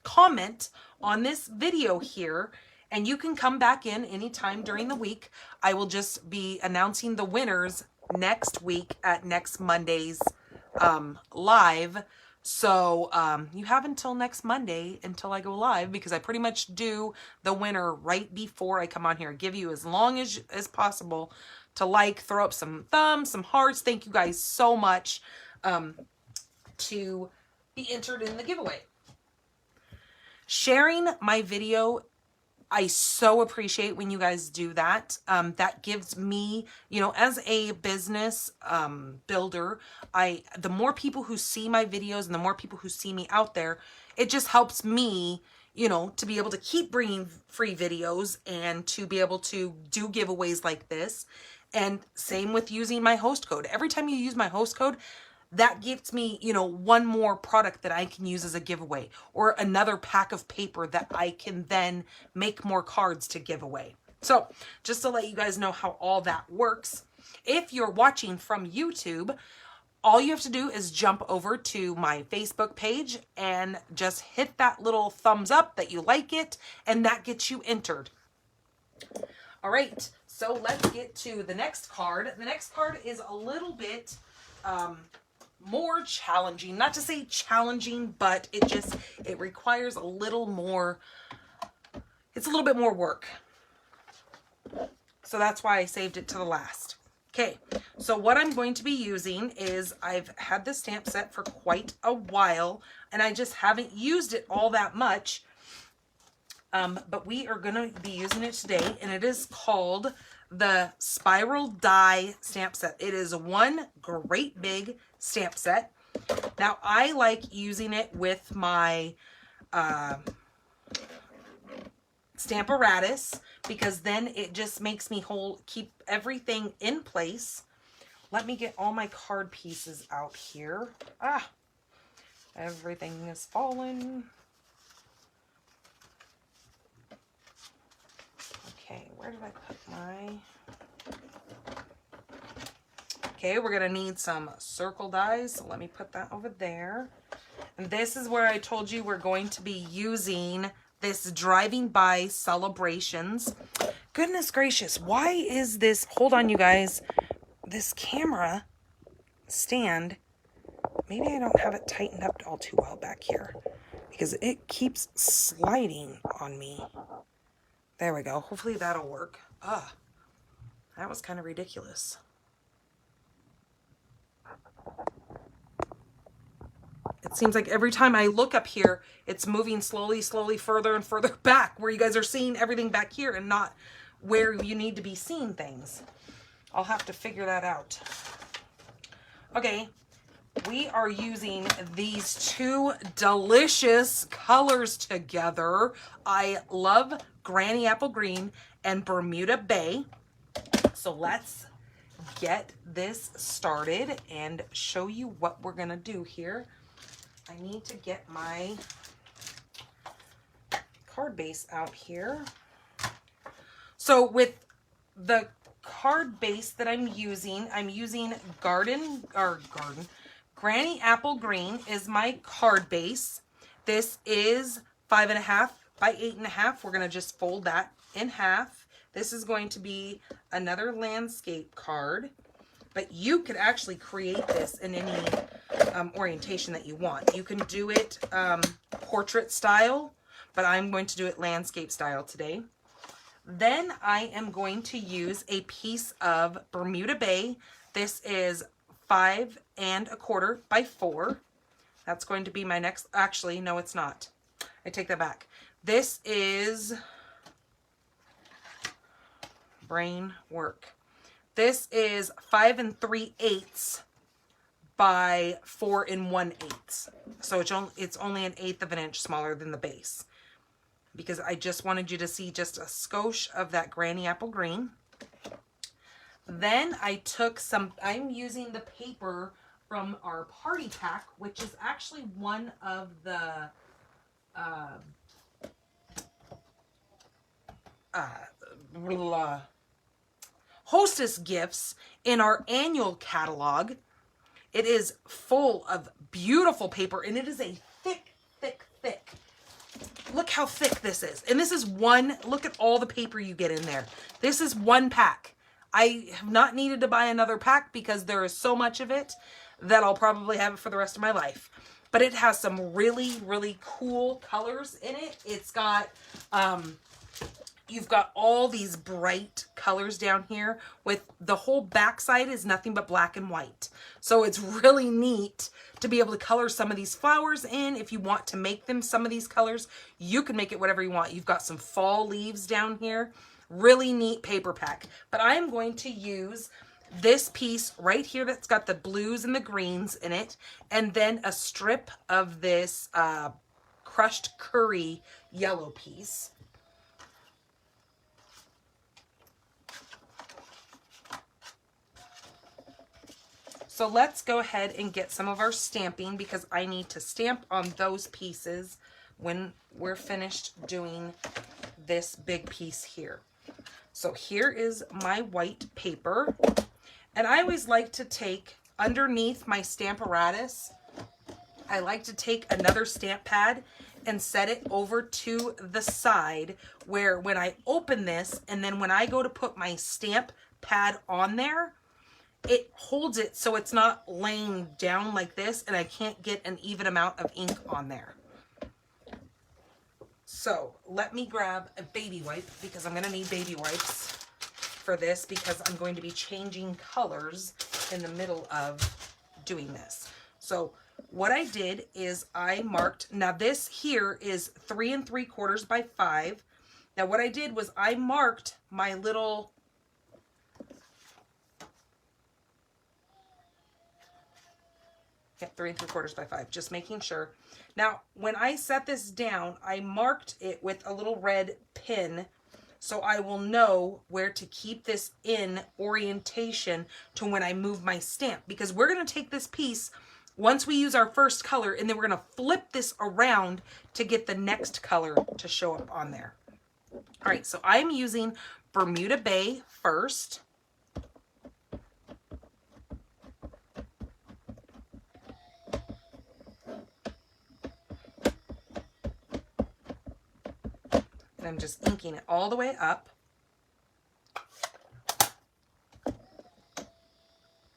comment on this video here, and you can come back in anytime during the week. I will just be announcing the winners next week at next Monday's live. So you have until next Monday until I go live, because I pretty much do the winner right before I come on here. Give you as long as possible to like, throw up some thumbs, some hearts. Thank you guys so much to be entered in the giveaway. Sharing my video, I so appreciate when you guys do that. That gives me, you know, as a business builder, the more people who see my videos and the more people who see me out there, it just helps me, you know, to be able to keep bringing free videos and to be able to do giveaways like this. And same with using my host code. Every time you use my host code, that gives me, you know, one more product that I can use as a giveaway, or another pack of paper that I can then make more cards to give away. So just to let you guys know how all that works, if you're watching from YouTube, all you have to do is jump over to my Facebook page and just hit that little thumbs up that you like it, and that gets you entered. All right, so let's get to the next card. The next card is a little bit more challenging. Not to say challenging, but it requires a little more, it's a little bit more work. So that's why I saved it to the last. Okay, so what I'm going to be using is, I've had this stamp set for quite a while and I just haven't used it all that much. But we are going to be using it today, and it is called the Spiral Die Stamp Set. It is one great big stamp set. Now, I like using it with my Stamparatus, because then it just makes me keep everything in place. Let me get all my card pieces out here. Ah, everything is falling. Okay, where did I put my... Okay, we're going to need some circle dies, so let me put that over there. And this is where I told you we're going to be using this Driving By Sale-A-Brations. Goodness gracious, why is this... Hold on, you guys. This camera stand, maybe I don't have it tightened up all too well back here, because it keeps sliding on me. There we go. Hopefully that'll work. Ah, that was kind of ridiculous. It seems like every time I look up here, it's moving slowly, further and further back, where you guys are seeing everything back here and not where you need to be seeing things. I'll have to figure that out. Okay, we are using these two delicious colors together. I love Granny Apple Green and Bermuda Bay. So let's get this started and show you what we're gonna do here. I need to get my card base out here. So with the card base that I'm using Granny Apple Green is my card base. This is 5.5 by 8.5. We're going to just fold that in half. This is going to be another landscape card, but you could actually create this in any orientation that you want. You can do it portrait style, but I'm going to do it landscape style today. Then I am going to use a piece of Bermuda Bay. This is 5 1/4 by 4. That's going to be my next, actually, no, it's not. I take that back. This is brain work. This is 5 3/8 by 4 1/8. So it's only 1/8 of an inch smaller than the base, because I just wanted you to see just a skosh of that Granny Apple Green. Then I took I'm using the paper from our party pack, which is actually one of the Hostess gifts in our annual catalog. It is full of beautiful paper, and it is a thick, thick, thick. Look how thick this is. And this is one, look at all the paper you get in there. This is one pack. I have not needed to buy another pack because there is so much of it that I'll probably have it for the rest of my life. But it has some really, really cool colors in it. It's got, you've got all these bright colors down here, with the whole backside is nothing but black and white. So it's really neat to be able to color some of these flowers in. If you want to make them some of these colors, you can make it whatever you want. You've got some fall leaves down here. Really neat paper pack. But I am going to use this piece right here that's got the blues and the greens in it, and then a strip of this crushed curry yellow piece. So let's go ahead and get some of our stamping, because I need to stamp on those pieces when we're finished doing this big piece here. So here is my white paper, and I always like to take underneath my Stamparatus, I like to take another stamp pad and set it over to the side, where when I open this and then when I go to put my stamp pad on there, it holds it so it's not laying down like this and I can't get an even amount of ink on there. So let me grab a baby wipe, because I'm going to need baby wipes. for this because I'm going to be changing colors in the middle of doing this. So what I did is I marked, now this here is 3 3/4 by 5. Now what I did was I marked my little, yeah, 3 3/4 by 5, just making sure. Now when I set this down, I marked it with a little red pin so I will know where to keep this in orientation to when I move my stamp, because we're going to take this piece once we use our first color and then we're going to flip this around to get the next color to show up on there. All right, so I'm using Bermuda Bay first. And I'm just inking it all the way up.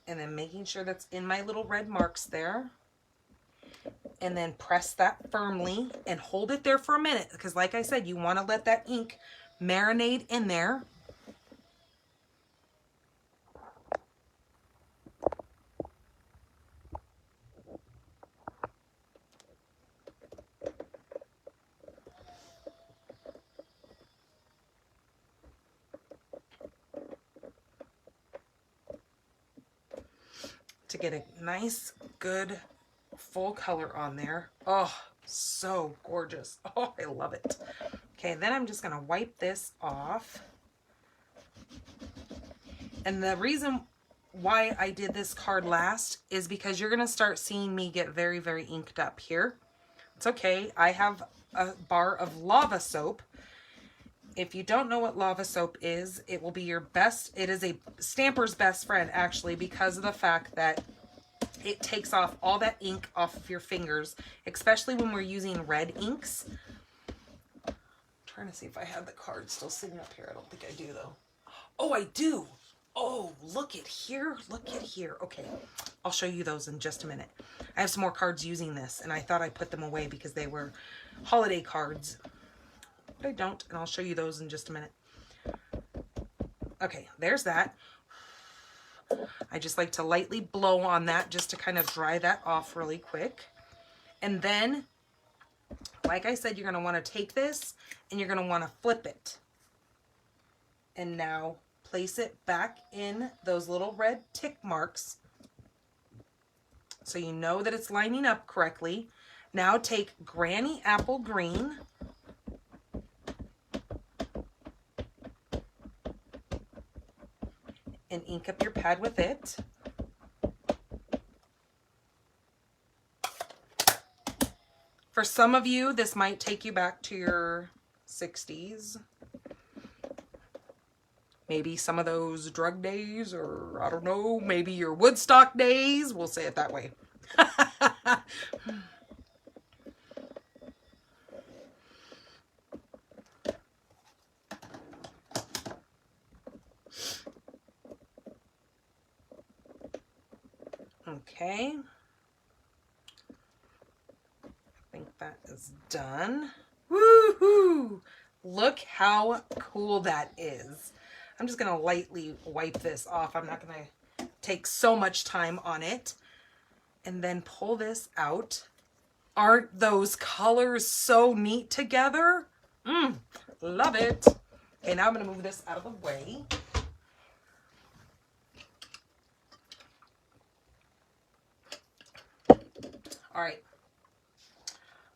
And then making sure that's in my little red marks there. And then press that firmly and hold it there for a minute, because like I said, you want to let that ink marinate in there. To get a nice, good, full color on there. Oh, so gorgeous. Oh, I love it. Okay, then I'm just going to wipe this off. And the reason why I did this card last is because you're going to start seeing me get very, very inked up here. It's okay. I have a bar of lava soap. If you don't know what lava soap is, it will be your best. It is a stamper's best friend, actually, because of the fact that it takes off all that ink off of your fingers, especially when we're using red inks. I'm trying to see if I have the card still sitting up here. I don't think I do, though. Oh, I do. Oh, look at here. Look at here. Okay, I'll show you those in just a minute. I have some more cards using this, and I thought I put them away because they were holiday cards. But I don't, and I'll show you those in just a minute. Okay, there's that. I just like to lightly blow on that just to kind of dry that off really quick. And then, like I said, you're going to want to take this and you're going to want to flip it. And now place it back in those little red tick marks so you know that it's lining up correctly. Now take Granny Apple Green . And ink up your pad with it. For some of you, this might take you back to your 60s. Maybe some of those drug days, or I don't know, maybe your Woodstock days. We'll say it that way. Okay, I think that is done. Woohoo! Look how cool that is. I'm just going to lightly wipe this off. I'm not going to take so much time on it. And then pull this out. Aren't those colors so neat together? Love it. Okay, now I'm going to move this out of the way. All right,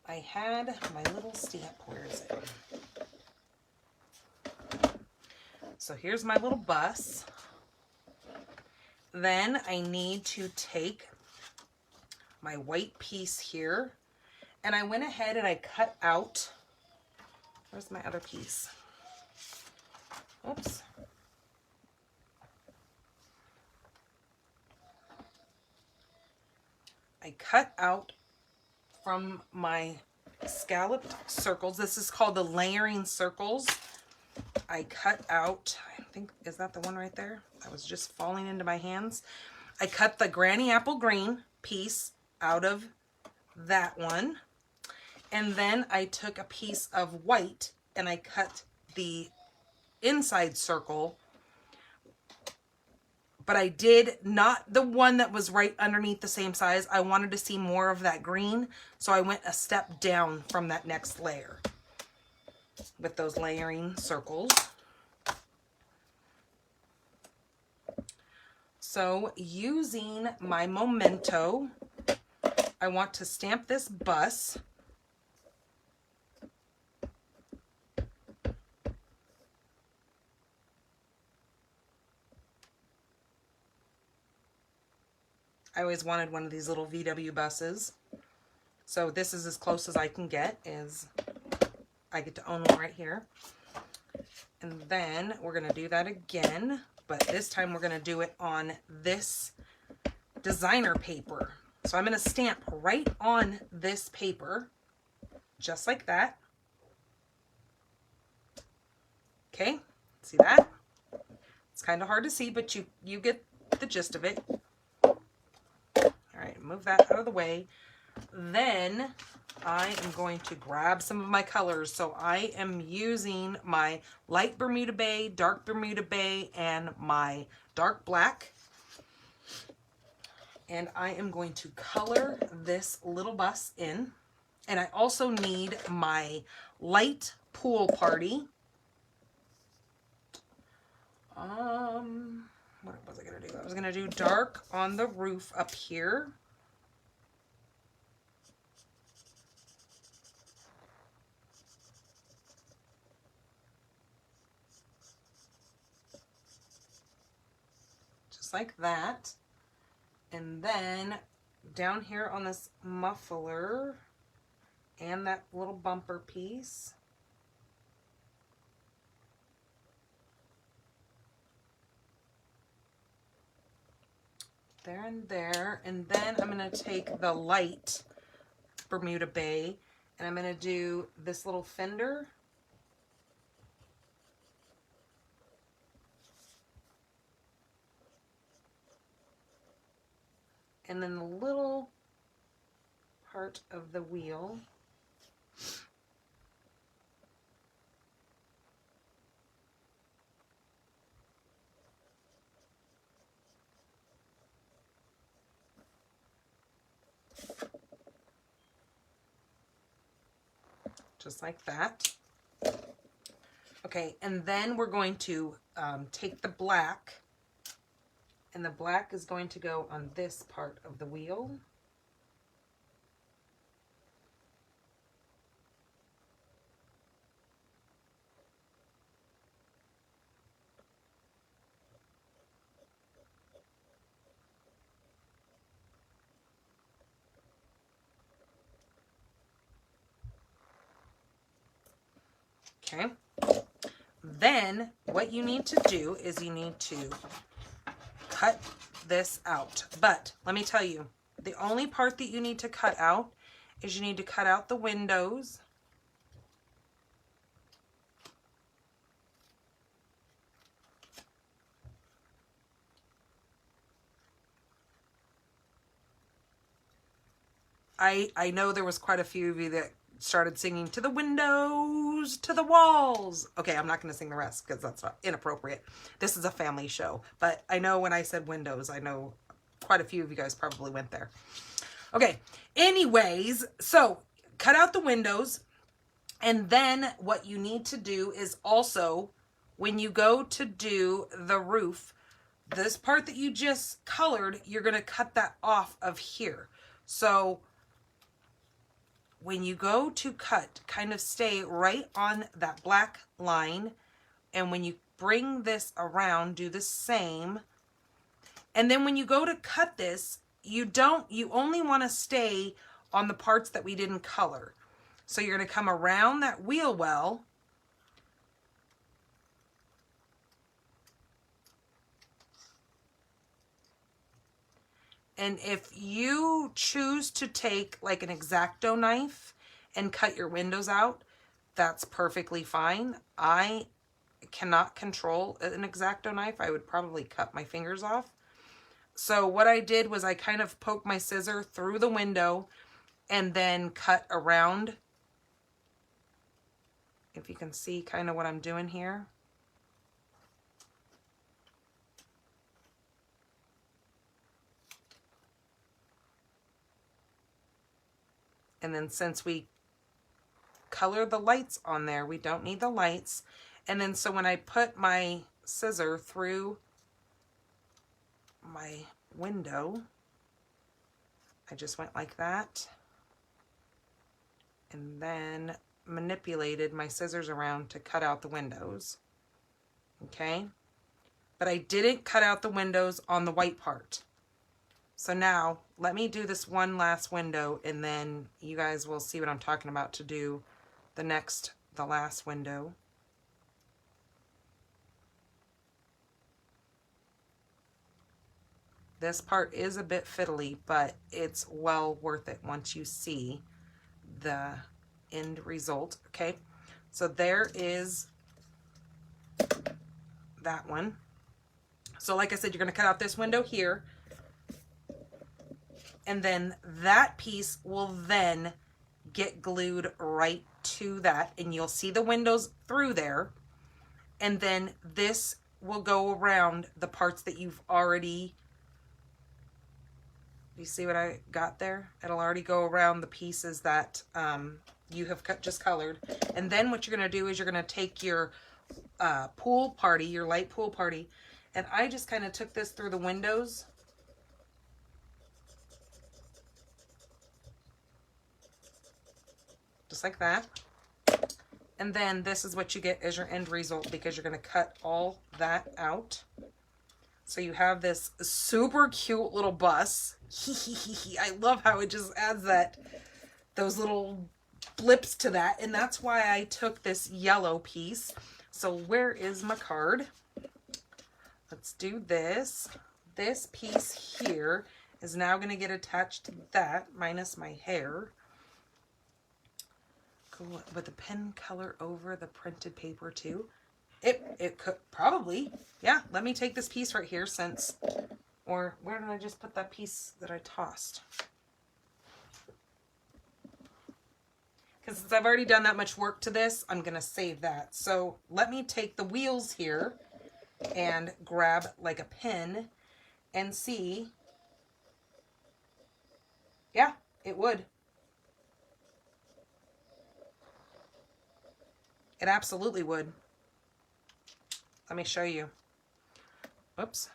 I had my little stamp. Where is it? So here's my little bus. Then I need to take my white piece here, and I went ahead and I cut out, where's my other piece? Oops. I cut out from my scalloped circles. This is called the layering circles. I cut out, I think, is that the one right there? That was just falling into my hands. I cut the Granny Apple Green piece out of that one. And then I took a piece of white and I cut the inside circle but I did not the one that was right underneath the same size. I wanted to see more of that green, so I went a step down from that next layer with those layering circles. So using my Memento, I want to stamp this bus. I always wanted one of these little VW buses. So this is as close as I can get, is I get to own one right here. And then we're going to do that again, but this time we're going to do it on this designer paper. So I'm going to stamp right on this paper, just like that. Okay, see that? It's kind of hard to see, but you get the gist of it. All right, move that out of the way. Then I am going to grab some of my colors. So I am using my light Bermuda Bay, dark Bermuda Bay, and my dark black. And I am going to color this little bus in. And I also need my light pool party. What was I going to do? I was going to do dark on the roof up here. Just like that. And then down here on this muffler and that little bumper piece. There and there. And then I'm going to take the light Bermuda Bay and I'm going to do this little fender. And then the little part of the wheel. Just like that. Okay, and then we're going to take the black, and the black is going to go on this part of the wheel. Okay, then what you need to do is you need to cut this out. But let me tell you, the only part that you need to cut out is you need to cut out the windows. I know there was quite a few of you that started singing to the windows, to the walls. Okay, I'm not going to sing the rest because that's not inappropriate. This is a family show, but I know when I said windows, I know quite a few of you guys probably went there. Okay, anyways, so cut out the windows, and then what you need to do is also, when you go to do the roof, this part that you just colored, you're going to cut that off of here. So when you go to cut, kind of stay right on that black line. And when you bring this around, do the same. And then when you go to cut this, you only want to stay on the parts that we didn't color. So you're going to come around that wheel well. And if you choose to take like an X-Acto knife and cut your windows out, that's perfectly fine. I cannot control an X-Acto knife. I would probably cut my fingers off. So what I did was I kind of poked my scissor through the window and then cut around. If you can see kind of what I'm doing here. And then since we color the lights on there, we don't need the lights. And then so when I put my scissor through my window, I just went like that and then manipulated my scissors around to cut out the windows. Okay, but I didn't cut out the windows on the white part. So now let me do this one last window, and then you guys will see what I'm talking about to do the last window. This part is a bit fiddly, but it's well worth it once you see the end result. Okay, so there is that one. So like I said, you're going to cut out this window here, and then that piece will then get glued right to that, and you'll see the windows through there, and then this will go around the parts that you've already, you see what I got there? It'll already go around the pieces that you have just colored. And then what you're going to do is you're going to take your pool party, your light pool party, and I just kind of took this through the windows. Just like that. And then this is what you get as your end result, because you're going to cut all that out. So you have this super cute little bus. I love how it just adds those little blips to that. And that's why I took this yellow piece. So where is my card? Let's do this. This piece here is now going to get attached to that, minus my hair. Cool. With the pen color over the printed paper too. It could probably, yeah. Let me take this piece right here or where did I just put that piece that I tossed? Because since I've already done that much work to this, I'm going to save that. So let me take the wheels here and grab like a pin and see. Yeah, it would. It absolutely would. Let me show you. Oops.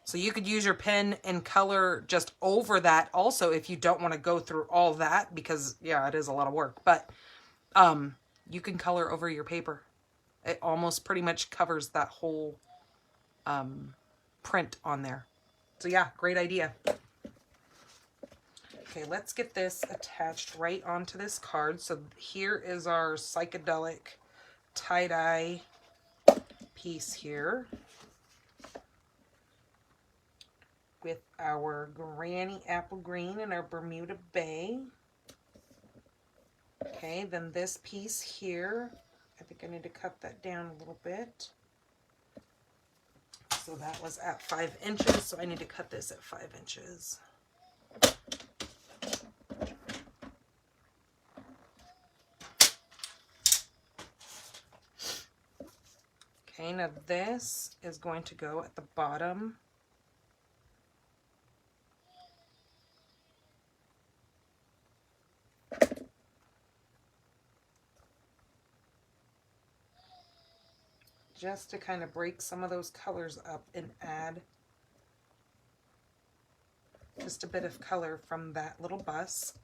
So you could use your pen and color just over that also if you don't want to go through all that, because yeah, it is a lot of work, but you can color over your paper. It almost pretty much covers that whole print on there. So yeah, great idea. Okay, let's get this attached right onto this card. So here is our psychedelic tie-dye piece here with our Granny Apple Green and our Bermuda Bay. Okay, then this piece here, I think I need to cut that down a little bit. So that was at 5 inches, so I need to cut this at 5 inches. Okay, now this is going to go at the bottom. Just to kind of break some of those colors up and add just a bit of color from that little bus.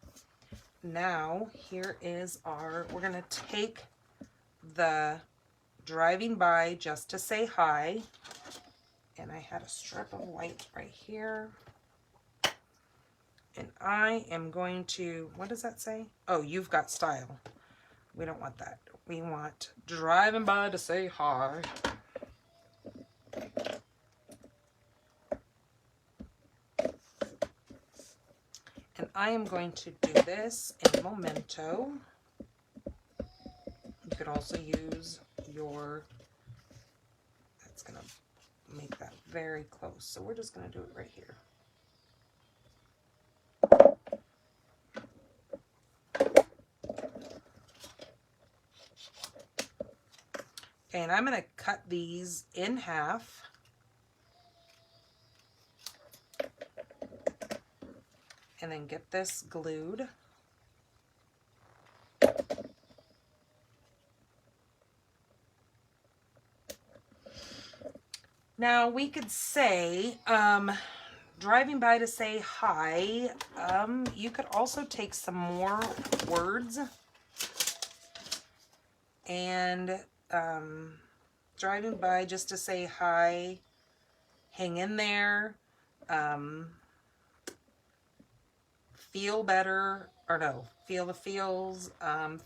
Now, here is we're going to take the Driving By Just to Say Hi, and I had a strip of white right here, and I am going to, what does that say? Oh, You've Got Style. We don't want that. We want Driving By to Say Hi. And I am going to do this in Memento. You could also use that's going to make that very close. So we're just going to do it right here. Okay, and I'm going to cut these in half. and then get this glued. Now we could say, driving by to say hi, you could also take some more words and driving by just to say hi, hang in there, feel better, or no, feel the feels,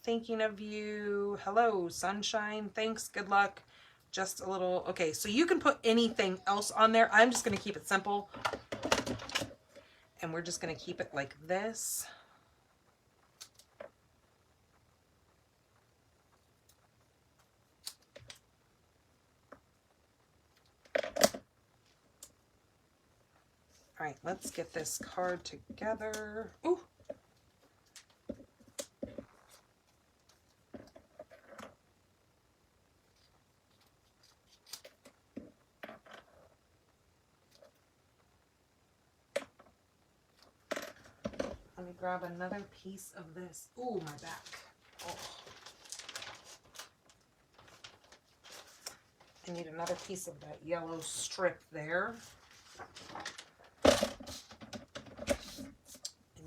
thinking of you, hello, sunshine, thanks, good luck, just a little, okay, so you can put anything else on there. I'm just going to keep it simple, and we're just going to keep it like this. All right, let's get this card together. Ooh. Let me grab another piece of this. Ooh, my back. Oh. I need another piece of that yellow strip there. I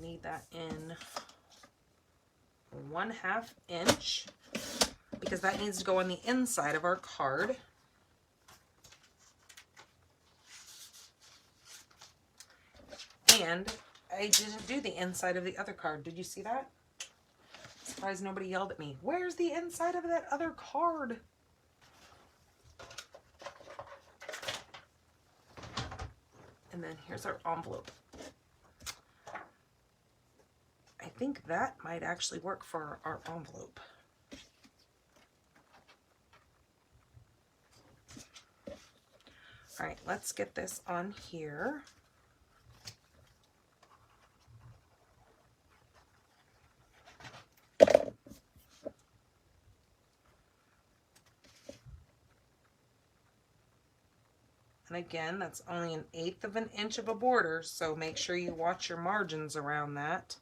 need that in 1/2 inch because that needs to go on the inside of our card. And I didn't do the inside of the other card. Did you see that? Surprised nobody yelled at me. Where's the inside of that other card? And then here's our envelope. I think that might actually work for our envelope. All right, let's get this on here. And again, that's only 1/8 of an inch of a border, so make sure you watch your margins around that.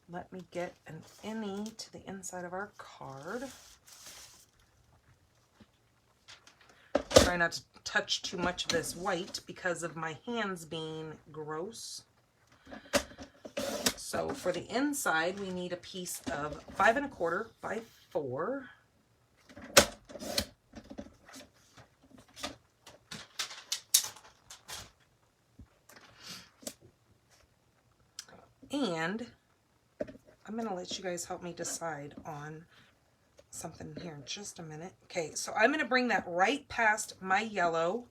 Let me get an innie to the inside of our card. Try not to touch too much of this white because of my hands being gross. So for the inside, we need a piece of 5 1/4 by 4. And I'm going to let you guys help me decide on something here in just a minute. Okay, so I'm going to bring that right past my yellow,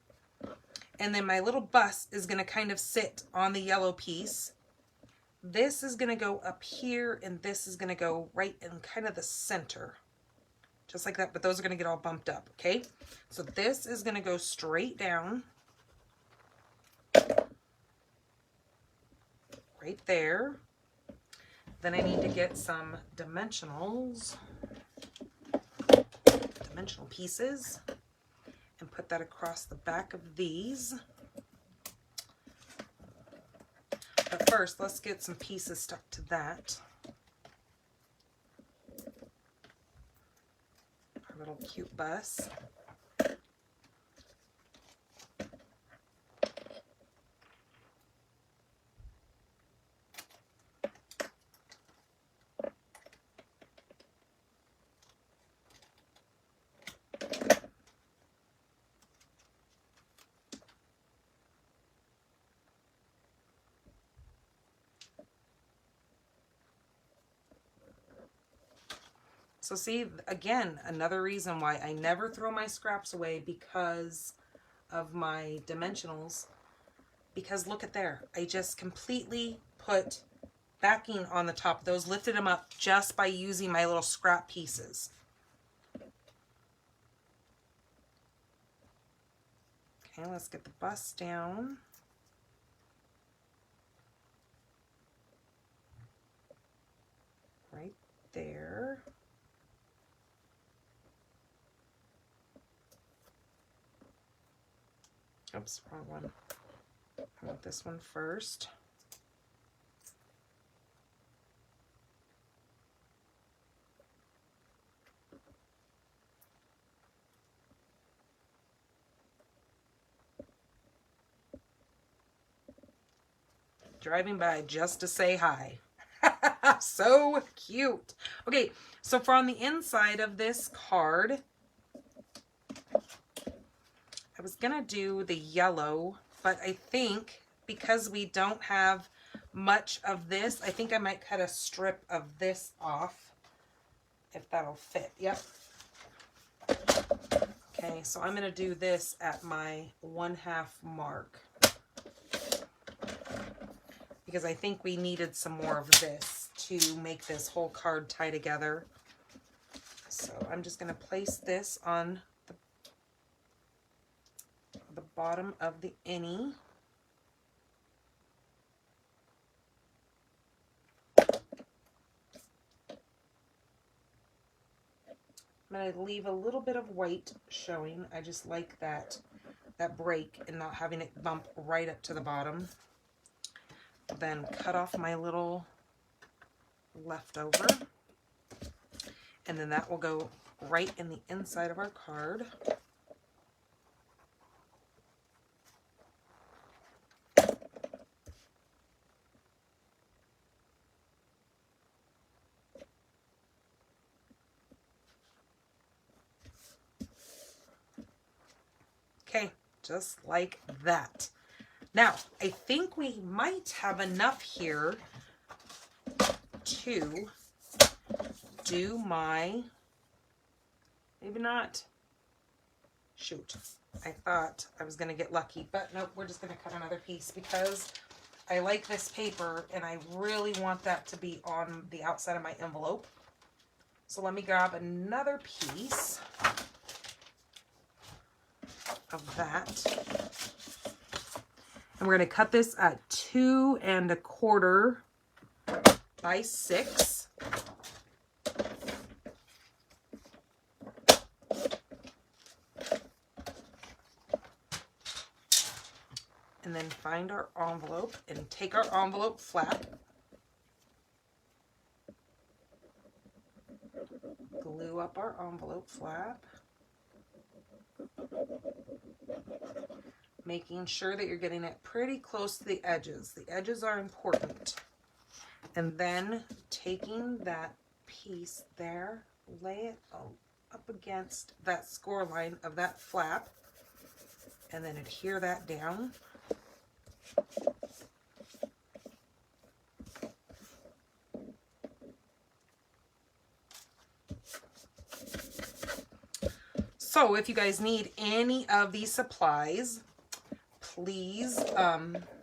and then my little bus is going to kind of sit on the yellow piece. This is going to go up here, and this is going to go right in kind of the center. Just like that, but those are going to get all bumped up, okay? So this is going to go straight down. Right there. Then I need to get some dimensional pieces and put that across the back of these. But first, let's get some pieces stuck to that. Our little cute bus. So see, again, another reason why I never throw my scraps away because of my dimensionals. Because look at there, I just completely put backing on the top. Those lifted them up just by using my little scrap pieces. Okay, let's get the bust down. Right there. Oops, wrong one. I want this one first. Driving by just to say hi. So cute. Okay, so for on the inside of this card, I was gonna do the yellow, but I think because we don't have much of this, I think I might cut a strip of this off, if that'll fit. Yep. Okay, so I'm gonna do this at my 1/2 mark, because I think we needed some more of this to make this whole card tie together. So I'm just gonna place this on the bottom of the innie. I'm going to leave a little bit of white showing. I just like that break and not having it bump right up to the bottom. Then cut off my little leftover. And then that will go right in the inside of our card. Okay, just like that. Now, I think we might have enough here to do my, maybe not. Shoot, I thought I was going to get lucky, but nope, we're just going to cut another piece because I like this paper and I really want that to be on the outside of my envelope. So let me grab another piece of that. And we're going to cut this at 2 1/4 by 6. And then find our envelope and take our envelope flap, glue up our envelope flap, making sure that you're getting it pretty close to the edges. The edges are important. And then taking that piece there, lay it up against that score line of that flap, and then adhere that down. So if you guys need any of these supplies, please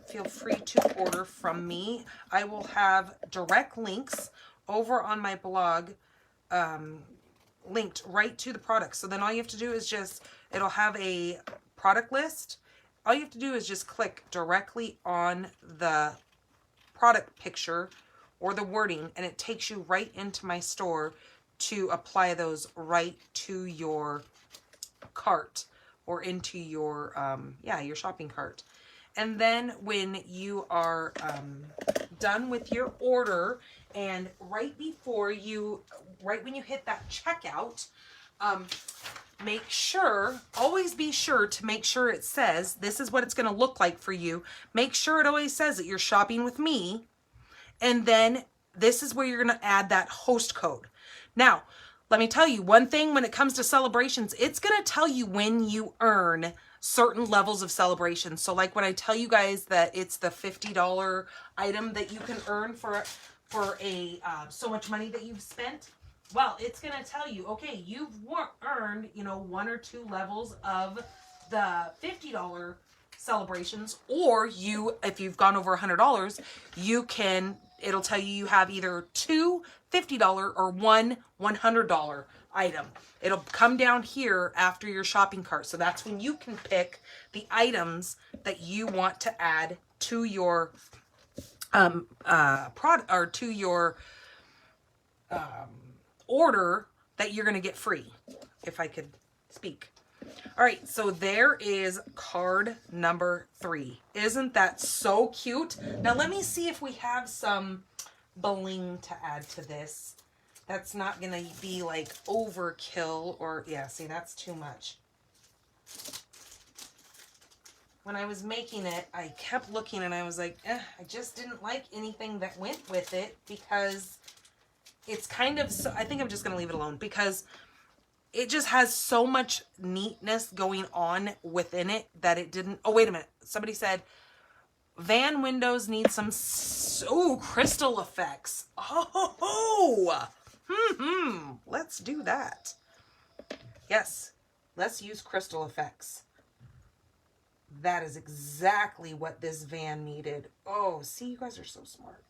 feel free to order from me. I will have direct links over on my blog, linked right to the products. So then all you have to do is just, it'll have a product list. All you have to do is just click directly on the product picture or the wording, and it takes you right into my store to apply those right to your cart or into your your shopping cart. And then when you are done with your order, and right when you hit that checkout, make sure, always be sure to make sure it says, this is what it's going to look like for you. Make sure it always says that you're shopping with me. And then this is where you're going to add that host code. Now, let me tell you one thing when it comes to celebrations, it's going to tell you when you earn certain levels of celebrations. So like when I tell you guys that it's the $50 item that you can earn for a so much money that you've spent, well, it's going to tell you, okay, you've earned, 1 or 2 levels of the $50 celebrations, or if you've gone over $100, it'll tell you have either 2 $50 or 1 $100 item. It'll come down here after your shopping cart. So that's when you can pick the items that you want to add to your product, or to your order that you're going to get free, if I could speak. All right, so there is card number 3. Isn't that so cute? Now let me see if we have some bling to add to this. That's not gonna be like overkill or, yeah, see, that's too much. When I was making it, I kept looking and I was like, I just didn't like anything that went with it because it's kind of, so I think I'm just gonna leave it alone because it just has so much neatness going on within it that it didn't. Oh, wait a minute. Somebody said van windows need some crystal effects. Let's do that. Yes, let's use crystal effects. That is exactly what this van needed. Oh, see, you guys are so smart.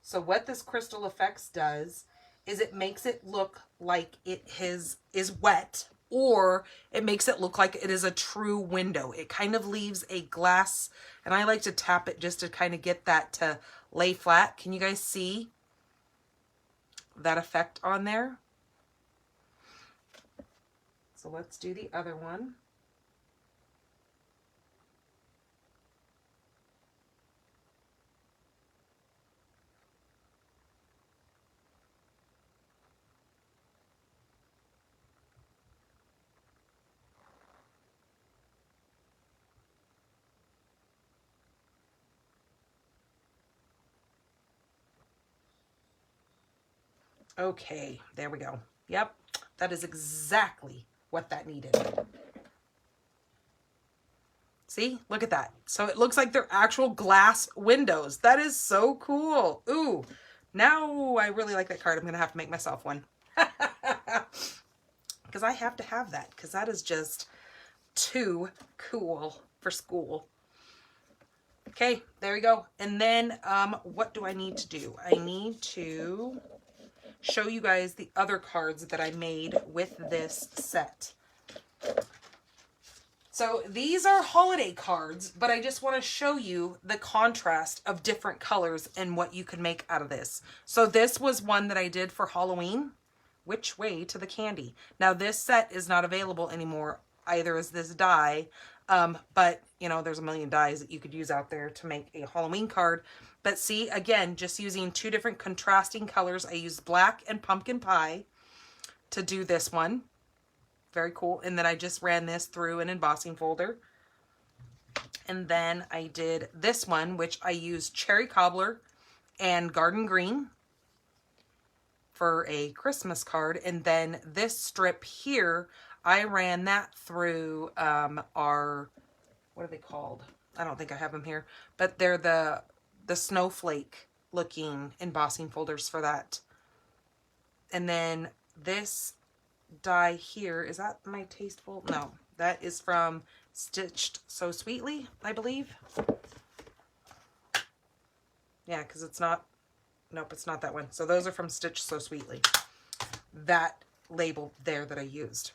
So what this crystal effects does is it makes it look like it is wet, or it makes it look like it is a true window. It kind of leaves a glass, and I like to tap it just to kind of get that to lay flat. Can you guys see that effect on there? So let's do the other one. Okay, there we go. Yep, that is exactly what that needed. See, look at that. So it looks like they're actual glass windows. That is so cool. Ooh, now I really like that card. I'm going to have to make myself one. Because I have to have that, because that is just too cool for school. Okay, there we go. And then what do I need to do? I need to show you guys the other cards that I made with this set. So these are holiday cards, but I just want to show you the contrast of different colors and what you can make out of this. So this was one that I did for Halloween. Which way to the candy? Now this set is not available anymore, either as this die, but you know, there's a million dies that you could use out there to make a Halloween card. But see, again, just using two different contrasting colors. I used black and pumpkin pie to do this one. Very cool. And then I just ran this through an embossing folder. And then I did this one, which I used cherry cobbler and garden green for a Christmas card. And then this strip here, I ran that through our, what are they called? I don't think I have them here, but they're the snowflake looking embossing folders for that. And then this die here, is that my Tasteful? No, that is from Stitched So Sweetly, I believe. Yeah, because it's not, nope, it's not that one. So those are from Stitched So Sweetly. That label there that I used.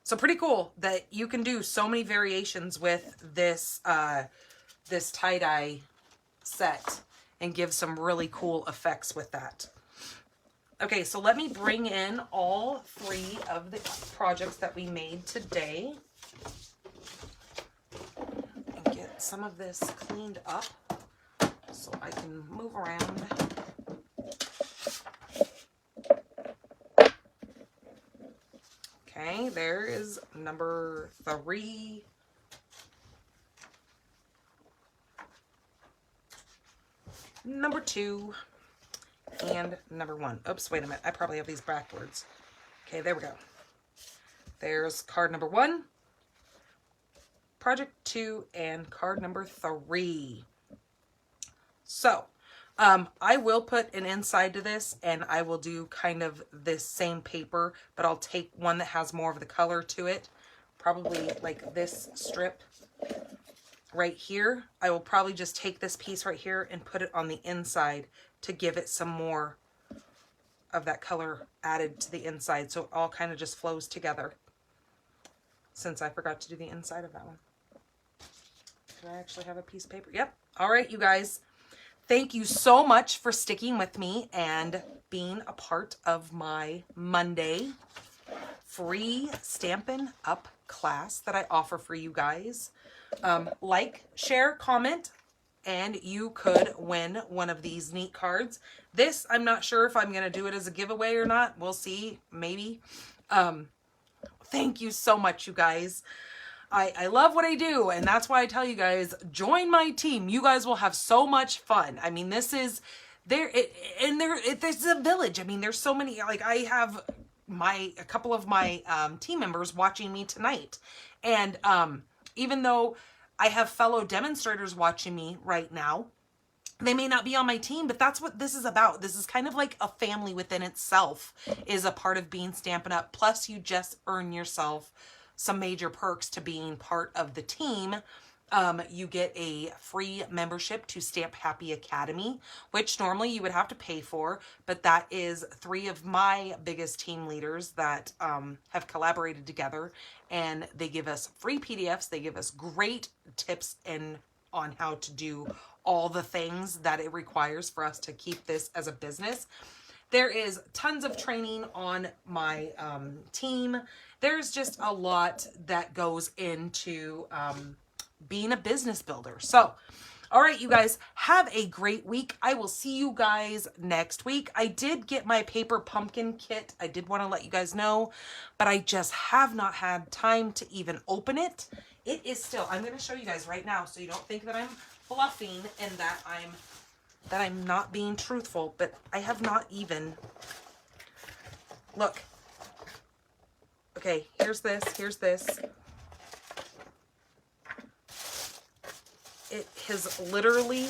So pretty cool that you can do so many variations with this this tie-dye set and give some really cool effects with that. Okay, so let me bring in all three of the projects that we made today and get some of this cleaned up so I can move around. Okay, there is number 3. Number 2. And number 1. Oops, wait a minute. I probably have these backwards. Okay, there we go. There's card number 1, project 2, and card number 3. So, I will put an inside to this, and I will do kind of this same paper, but I'll take one that has more of the color to it. Probably like this strip right here. I will probably just take this piece right here and put it on the inside to give it some more of that color added to the inside, so it all kind of just flows together, since I forgot to do the inside of that one. Do I actually have a piece of paper? Yep. All right, you guys. thank you so much for sticking with me and being a part of my Monday free Stampin' Up class that I offer for you guys. Like, share, comment, and you could win one of these neat cards. This, I'm not sure if I'm going to do it as a giveaway or not. We'll see, maybe. Thank you so much, you guys. I love what I do, and that's why I tell you guys, join my team. You guys will have so much fun. I mean, this is, there's a village. I mean, there's so many, like, I have a couple of my team members watching me tonight. And even though I have fellow demonstrators watching me right now, they may not be on my team, but that's what this is about. This is kind of like a family within itself, is a part of being Stampin' Up. Plus, you just earn yourself some major perks to being part of the team. You get a free membership to Stamp Happy Academy, which normally you would have to pay for, but that is 3 of my biggest team leaders that have collaborated together, and they give us free PDFs. They give us great tips on how to do all the things that it requires for us to keep this as a business. There is tons of training on my team. There's just a lot that goes into being a business builder. So, all right, you guys, have a great week. I will see you guys next week. I did get my paper pumpkin kit. I did want to let you guys know, but I just have not had time to even open it. It is still, I'm going to show you guys right now so you don't think that I'm bluffing and that I'm not being truthful, but I have not even, look. Okay, here's this, here's this. It has literally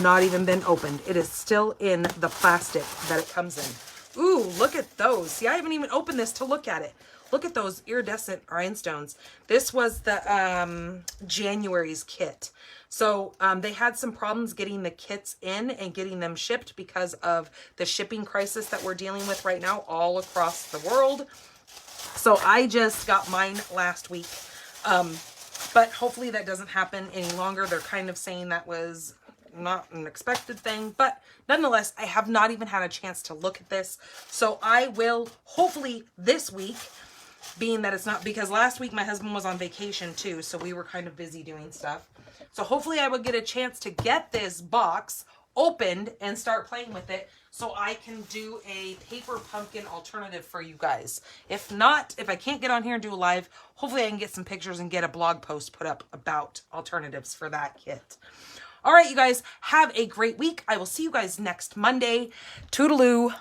not even been opened. It is still in the plastic that it comes in. Ooh, look at those. See, I haven't even opened this to look at it. Look at those iridescent rhinestones. This was the January's kit. So they had some problems getting the kits in and getting them shipped because of the shipping crisis that we're dealing with right now all across the world. So I just got mine last week. But hopefully that doesn't happen any longer. They're kind of saying that was not an expected thing. But nonetheless, I have not even had a chance to look at this. So I will hopefully this week, being that it's not, because last week my husband was on vacation too. So we were kind of busy doing stuff. So hopefully I will get a chance to get this box opened and start playing with it so I can do a paper pumpkin alternative for you guys. If not, if I can't get on here and do a live, hopefully I can get some pictures and get a blog post put up about alternatives for that kit. All right, you guys, have a great week. I will see you guys next Monday. Toodaloo.